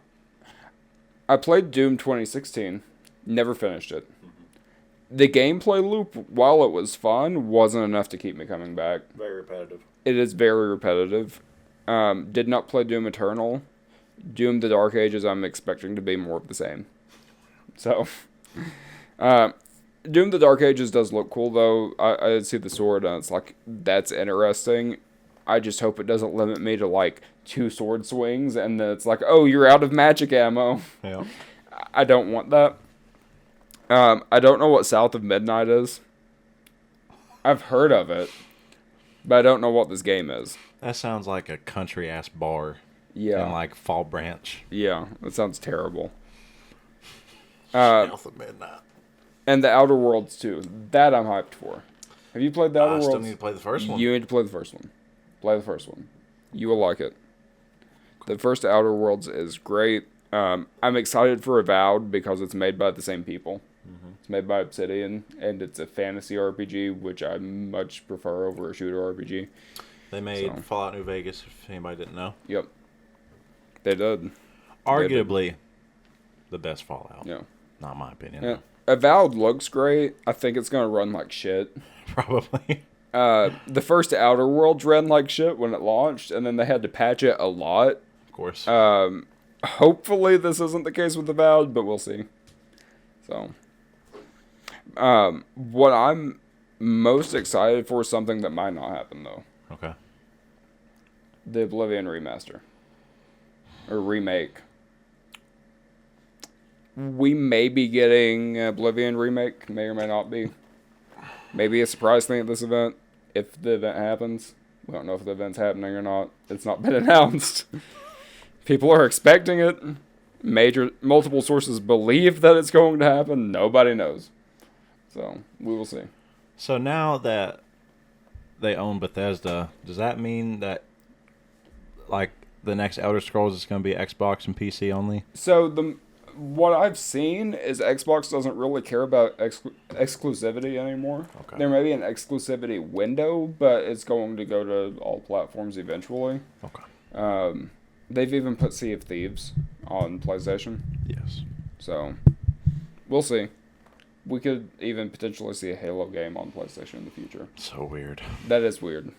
I played Doom 2016, never finished it. The gameplay loop, while it was fun, wasn't enough to keep me coming back. Very repetitive. It is very repetitive. Did not play Doom Eternal. Doom: The Dark Ages, I'm expecting to be more of the same. So, Doom: The Dark Ages does look cool, though. I see the sword, and it's like, that's interesting. I just hope it doesn't limit me to, like, 2 sword swings, and then it's like, oh, you're out of magic ammo. Yeah. I don't want that. I don't know what South of Midnight is. I've heard of it, but I don't know what this game is. That sounds like a country-ass bar. Yeah. In, like, Fall Branch. Yeah, that sounds terrible. South of Midnight. And the Outer Worlds, too. That I'm hyped for. Have you played the Outer Worlds? I still need to play the first one. You need to play the first one. Play the first one. You will like it. The first Outer Worlds is great. I'm excited for Avowed because it's made by the same people. Mm-hmm. It's made by Obsidian, and it's a fantasy RPG, which I much prefer over a shooter RPG. They made Fallout New Vegas, if anybody didn't know. Yep. They did. Arguably the best Fallout. Yeah. Not my opinion. Yeah. Avowed looks great. I think it's going to run like shit. Probably. The first Outer Worlds ran like shit when it launched, and then they had to patch it a lot course. Hopefully this isn't the case with Avowed, but we'll see. So, what I'm most excited for is something that might not happen, though. Okay. The Oblivion remaster. Or remake. We may be getting Oblivion remake. May or may not be. Maybe a surprise thing at this event. If the event happens. We don't know if the event's happening or not. It's not been announced. People are expecting it. Multiple sources believe that it's going to happen. Nobody knows. So, we will see. So now that they own Bethesda, does that mean that, like, the next Elder Scrolls is going to be Xbox and PC only? So, what I've seen is Xbox doesn't really care about exclusivity anymore. Okay. There may be an exclusivity window, but it's going to go to all platforms eventually. Okay. They've even put Sea of Thieves on PlayStation. Yes. So, we'll see. We could even potentially see a Halo game on PlayStation in the future. So weird. That is weird.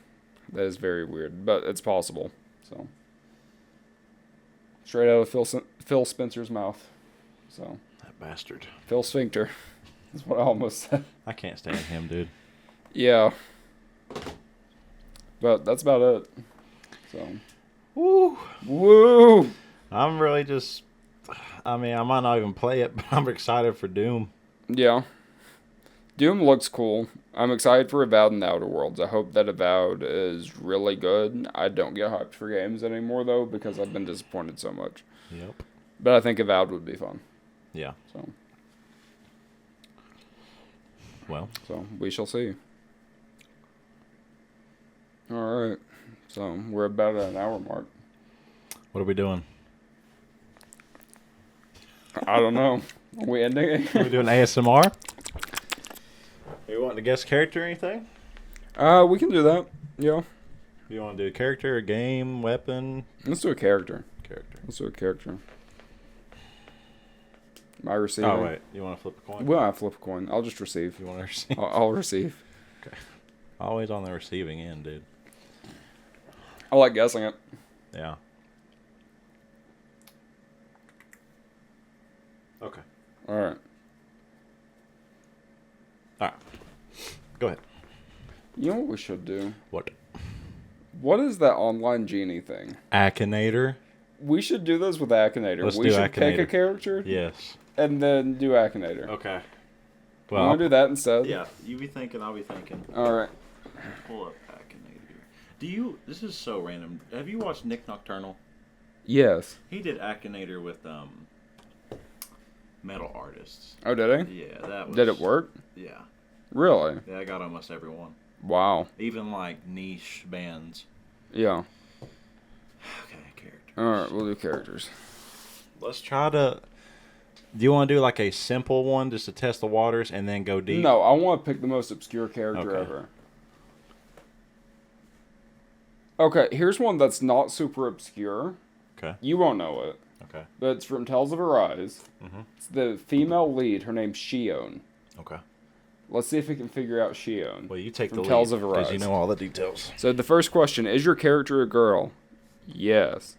That is very weird, but it's possible. So, straight out of Phil Spencer's mouth. So, that bastard. Phil Sphincter. That's what I almost said. I can't stand him, dude. Yeah. But that's about it. So. Woo. Woo. I'm really just... I mean, I might not even play it, but I'm excited for Doom. Yeah. Doom looks cool. I'm excited for Avowed and the Outer Worlds. I hope that Avowed is really good. I don't get hyped for games anymore, though, because I've been disappointed so much. Yep. But I think Avowed would be fun. Yeah. So. Well. So, we shall see. Alright. So, we're about at an hour mark. What are we doing? I don't know. Are we ending it? Are we doing ASMR? Are you wanting to guess character or anything? We can do that. Yeah. You want to do a character, a game, weapon? Let's do a character. Character. Let's do a character. My receiver. Oh, wait. You want to flip a coin? Well, I flip a coin. I'll just receive. You want to receive? I'll receive. Okay. Always on the receiving end, dude. I like guessing it. Yeah. Okay. All right. All right. Go ahead. You know what we should do? What? What is that online genie thing? Akinator. We should do this with Akinator. Let's we do should Akinator. pick a character. Yes. And then do Akinator. Okay. Well, you want to do that instead? Yeah. You be thinking, I'll be thinking. All right. Pull up Akinator. Do you... This is so random. Have you watched Nick Nocturnal? Yes. He did Akinator with metal artists. Oh, did he? Yeah, that was... Did it work? Yeah. Really? Yeah, I got almost every one. Wow. Even, like, niche bands. Yeah. Okay, characters. Alright, we'll do characters. Let's try to... Do you want to do, like, a simple one just to test the waters and then go deep? No, I want to pick the most obscure character ever. Okay, here's one that's not super obscure. Okay. You won't know it. Okay. But it's from Tales of Arise. Mm-hmm. It's the female lead. Her name's Shion. Okay. Let's see if we can figure out Shion. Well, you take the lead. Tales of Arise. Because you know all the details. So the first question, is your character a girl? Yes.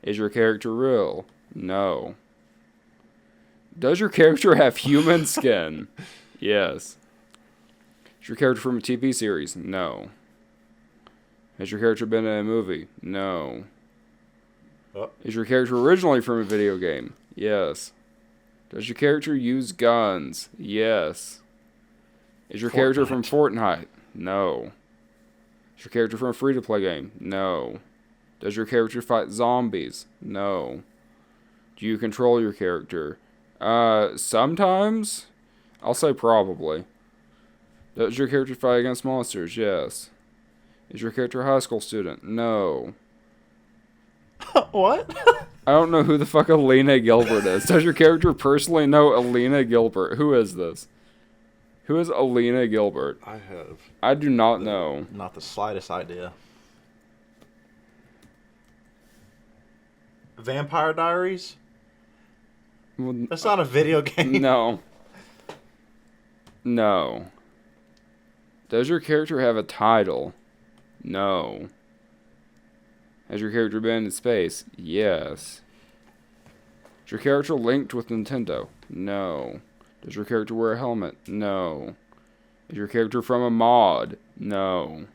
Is your character real? No. Does your character have human skin? Yes. Is your character from a TV series? No. Has your character been in a movie? No. Oh. Is your character originally from a video game? Yes. Does your character use guns? Yes. Is your character from Fortnite? No. Is your character from a free-to-play game? No. Does your character fight zombies? No. Do you control your character? Sometimes? I'll say probably. Does your character fight against monsters? Yes. Is your character a high school student? No. What? I don't know who the fuck Alina Gilbert is. Does your character personally know Alina Gilbert? Who is this? Who is Alina Gilbert? I do not know. Not the slightest idea. Vampire Diaries? Well, that's not a video game. No. No. Does your character have a title? No. Has your character been in space? Yes. Is your character linked with Nintendo? No. Does your character wear a helmet? No. Is your character from a mod? No.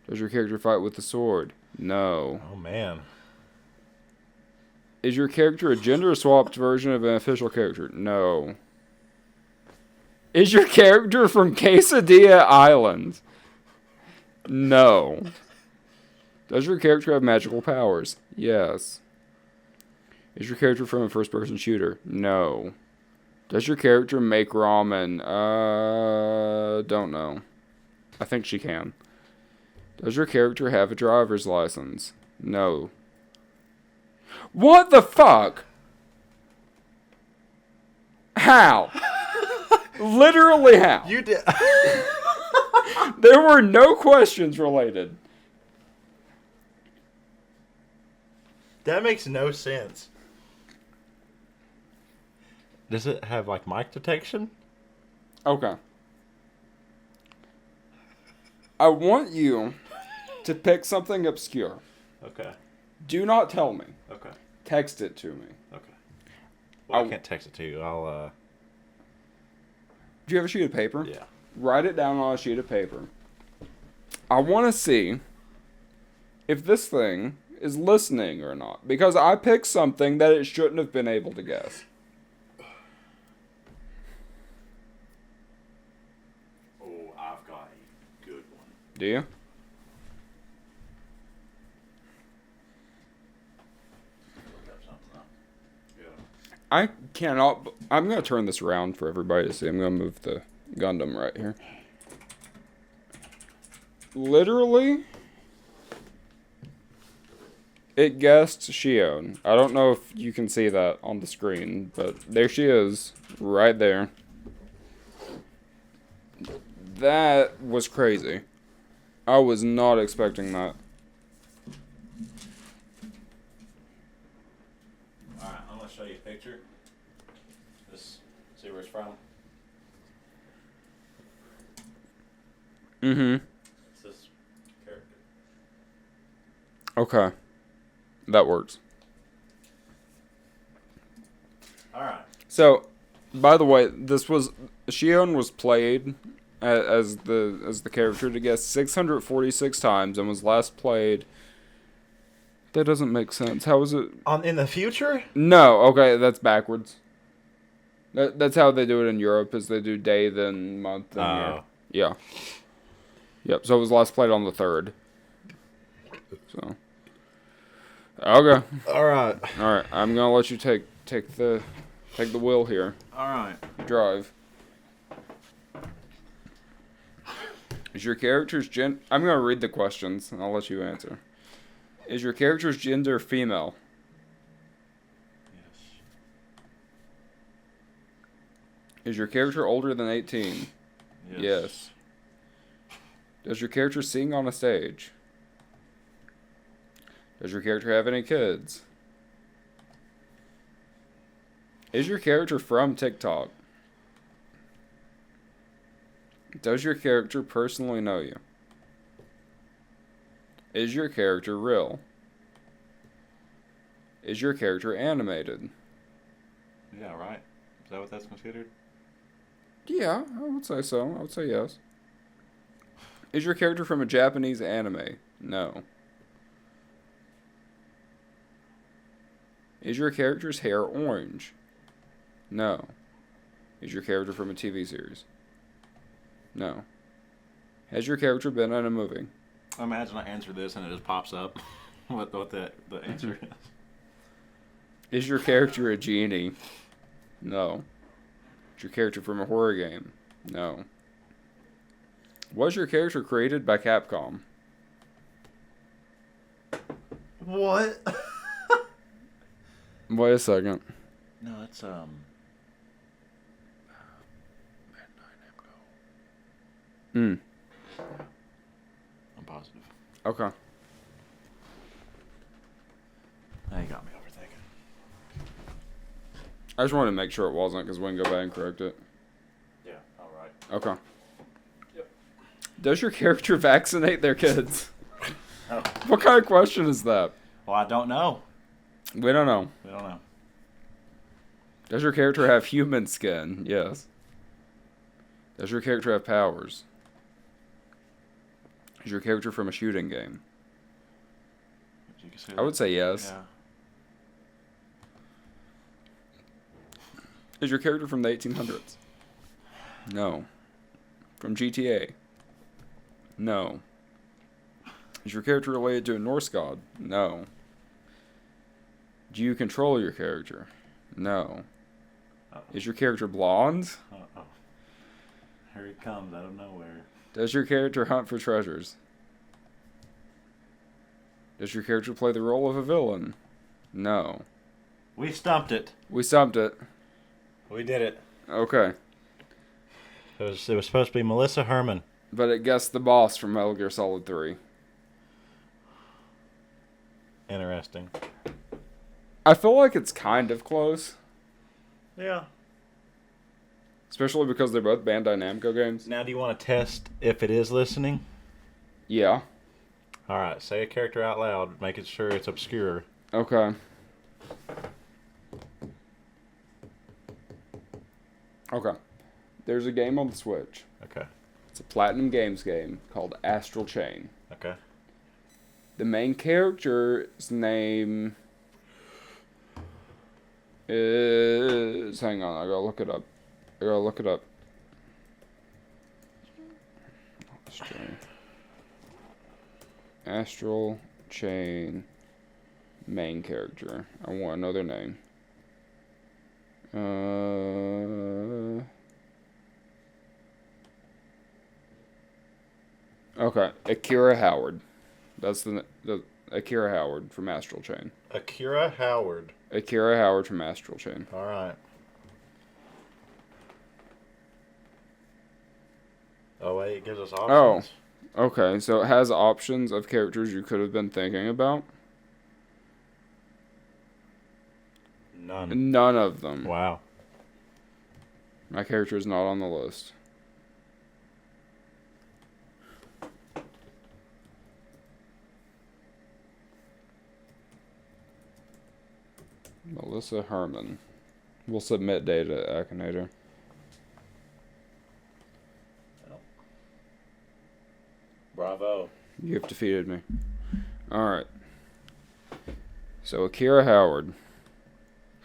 Does your character fight with a sword? No. Oh, man. Is your character a gender-swapped version of an official character? No. Is your character from Quesadilla Island? No. Does your character have magical powers? Yes. Is your character from a first-person shooter? No. Does your character make ramen? Don't know. I think she can. Does your character have a driver's license? No. What the fuck? How? Literally how? You did. There were no questions related. That makes no sense. Does it have, like, mic detection? Okay. I want you to pick something obscure. Okay. Do not tell me. Okay. Text it to me. Okay. Well, I can't text it to you. Do you have a sheet of paper? Yeah. Write it down on a sheet of paper. I want to see if this thing is listening or not. Because I picked something that it shouldn't have been able to guess. Oh, I've got a good one. Do you? I cannot... I'm going to turn this around for everybody to see. I'm going to move the Gundam right here. Literally, it guessed Shion. I don't know if you can see that on the screen, but there she is, right there. That was crazy. I was not expecting that. Alright, I'm going to show you a picture. Just see where it's from. Mm-hmm. It's this character. Okay. That works. Alright. So, by the way, Shion was played as the character to guess 646 times and was last played. That doesn't make sense. How is it? In the future? No, okay, that's backwards. That's how they do it in Europe, is they do day, then month, then year. Yeah. Yep, so it was last played on the 3rd. So. Okay. Alright. Alright, I'm gonna let you take the wheel here. Alright. Drive. Is your character's I'm gonna read the questions and I'll let you answer. Is your character's gender female? Yes. Is your character older than 18? Yes. Does your character sing on a stage? Does your character have any kids? Is your character from TikTok? Does your character personally know you? Is your character real? Is your character animated? Yeah, right. Is that what that's considered? Yeah, I would say so. I would say yes. Is your character from a Japanese anime? No. Is your character's hair orange? No. Is your character from a TV series? No. Has your character been in a movie? Imagine I answer this and it just pops up what the answer is. Is your character a genie? No. Is your character from a horror game? No. Was your character created by Capcom? What? Wait a second. No, it's I'm positive. Okay. Now you got me overthinking. I just wanted to make sure it wasn't, because we can go back and correct it. Yeah, alright. Okay. Yep. Does your character vaccinate their kids? Oh. What kind of question is that? Well, I don't know. We don't know. We don't know. Does your character have human skin? Yes. Does your character have powers? Is your character from a shooting game? I would say yes. Yeah. Is your character from the 1800s? No. From GTA? No. Is your character related to a Norse god? No. Do you control your character? No. Uh-oh. Is your character blonde? Uh-oh. Here he comes out of nowhere. Does your character hunt for treasures? Does your character play the role of a villain? No. We stumped it. We stumped it. We did it. Okay. It was supposed to be Melissa Herman. But it guessed the boss from Metal Gear Solid 3. Interesting. I feel like it's kind of close. Yeah. Especially because they're both Bandai Namco games. Now, do you want to test if it is listening? Yeah. All right. Say a character out loud, making sure it's obscure. Okay. Okay. There's a game on the Switch. Okay. It's a Platinum Games game called Astral Chain. Okay. The main character's name is... Hang on, I gotta look it up. Astral Chain main character. I want to know their name. Okay, Akira Howard. That's the Akira Howard from Astral Chain. Akira Howard. Akira Howard from Astral Chain. All right. Oh wait, it gives us options. Oh, okay. So it has options of characters you could have been thinking about. None. None of them. Wow. My character is not on the list. Melissa Herman. We'll submit data, Akinator. Bravo. You have defeated me. Alright. So, Akira Howard.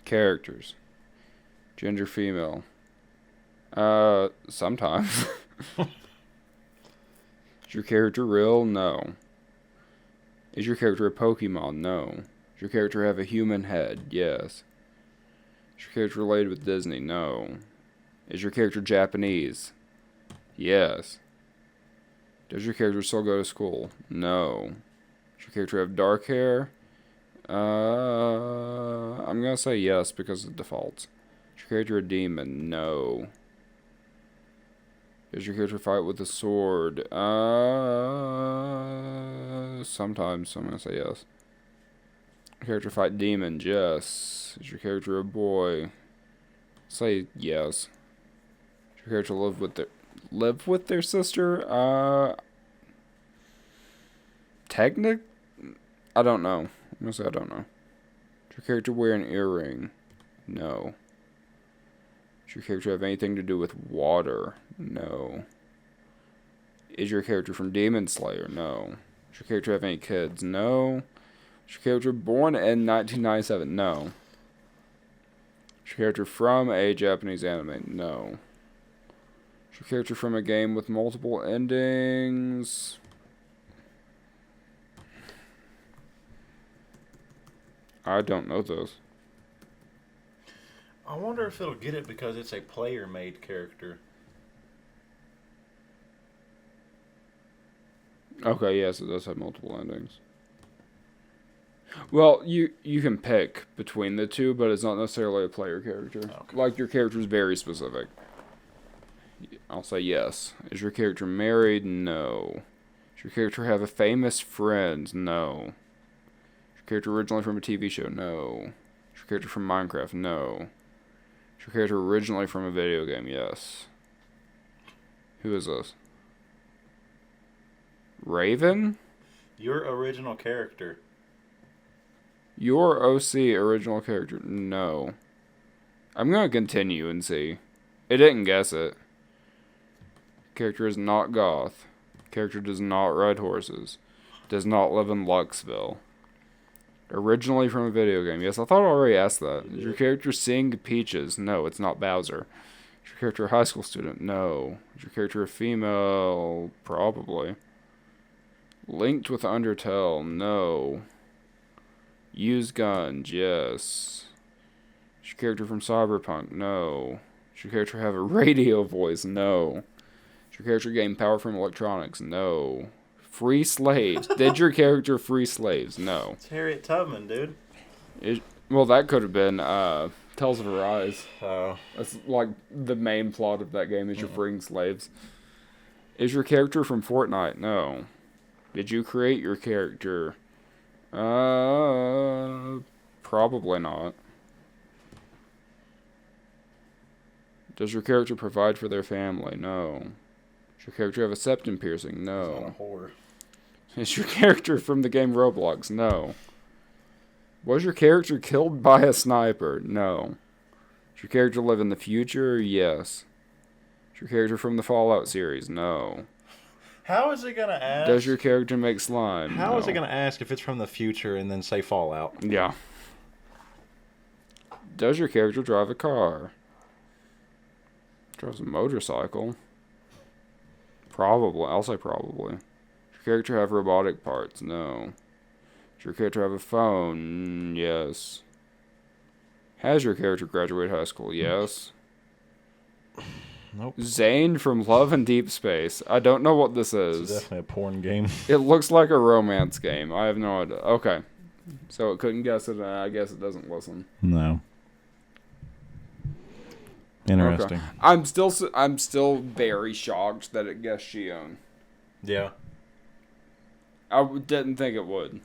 Characters. Gender female. Sometimes. Is your character real? No. Is your character a Pokemon? No. Does your character have a human head? Yes. Is your character related with Disney? No. Is your character Japanese? Yes. Does your character still go to school? No. Does your character have dark hair? I'm gonna say yes because of default. Is your character a demon? No. Does your character fight with a sword? Sometimes, so I'm gonna say yes. Your character fight demons? Yes. Is your character a boy? Say yes. Does your character live with their sister? I don't know. I'm gonna say I don't know. Does your character wear an earring? No. Does your character have anything to do with water? No. Is your character from Demon Slayer? No. Does your character have any kids? No. Is your character born in 1997? No. Is your character from a Japanese anime? No. Is your character from a game with multiple endings? I don't know those. I wonder if it'll get it because it's a player-made character. Okay, yes, it does have multiple endings. Well, you can pick between the two, but it's not necessarily a player character. Okay. Like, your character is very specific. I'll say yes. Is your character married? No. Does your character have a famous friend? No. Is your character originally from a TV show? No. Is your character from Minecraft? No. Is your character originally from a video game? Yes. Who is this? Raven? Your original character. Your OC original character. No. I'm going to continue and see. It didn't guess it. Character is not goth. Character does not ride horses. Does not live in Luxville. Originally from a video game. Yes, I thought I already asked that. Is your character Sing Peaches? No, it's not Bowser. Is your character a high school student? No. Is your character a female? Probably. Linked with Undertale? No. Use guns? Yes. Is your character from Cyberpunk? No. Does your character have a radio voice? No. Does your character gain power from electronics? No. Free slaves. Did your character free slaves? No. It's Harriet Tubman, dude. Well, that could have been Tales of Arise. Oh. That's like the main plot of that game is you're freeing slaves. Is your character from Fortnite? No. Did you create your character? Probably not. Does your character provide for their family? No. Does your character have a septum piercing? No. He's not a whore. Is your character from the game Roblox? No. Was your character killed by a sniper? No. Does your character live in the future? Yes. Is your character from the Fallout series? No. How is it going to ask? Does your character make slime? How is it going to ask if it's from the future and then say Fallout? Yeah. Does your character drive a car? Drives a motorcycle? Probably. I'll say probably. Does your character have robotic parts? No. Does your character have a phone? Yes. Has your character graduated high school? Yes. Nope. Zane from Love and Deep Space. I don't know what this is. It's definitely a porn game. It looks like a romance game. I have no idea. Okay. So it couldn't guess it, and I guess it doesn't listen. No. Interesting. Okay. I'm still very shocked that it guessed Shion. Yeah. I didn't think it would.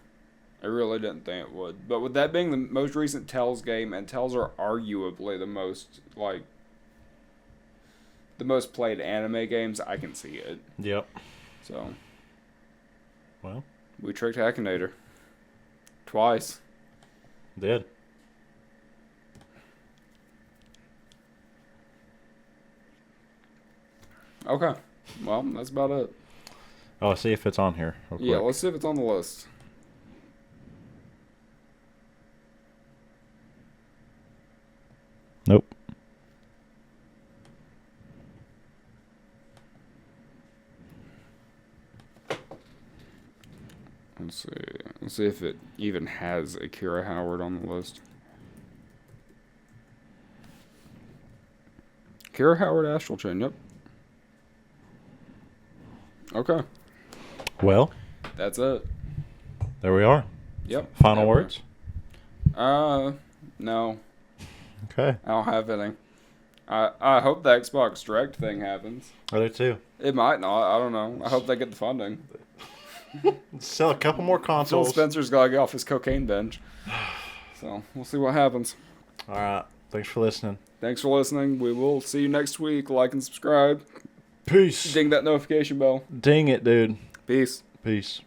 I really didn't think it would. But with that being the most recent Tales game, and Tales are arguably the most played anime games, I can see it. Yep. So. Well. We tricked Hackinator. Twice. Did. Okay. Well, that's about it. Oh, let's see if it's on here. Yeah, let's see if it's on the list. Nope. Let's see. Let's see if it even has Akira Howard on the list. Akira Howard Astral Chain, yep. Okay. Well. That's it. There we are. Yep. Final words? No. Okay. I don't have any. I hope the Xbox Direct thing happens. Are there two? It might not. I don't know. I hope they get the funding. Sell a couple more consoles. Phil Spencer's got to get off his cocaine binge. So, we'll see what happens. All right. Thanks for listening. Thanks for listening. We will see you next week. Like and subscribe. Peace. Ding that notification bell. Ding it, dude. Peace. Peace.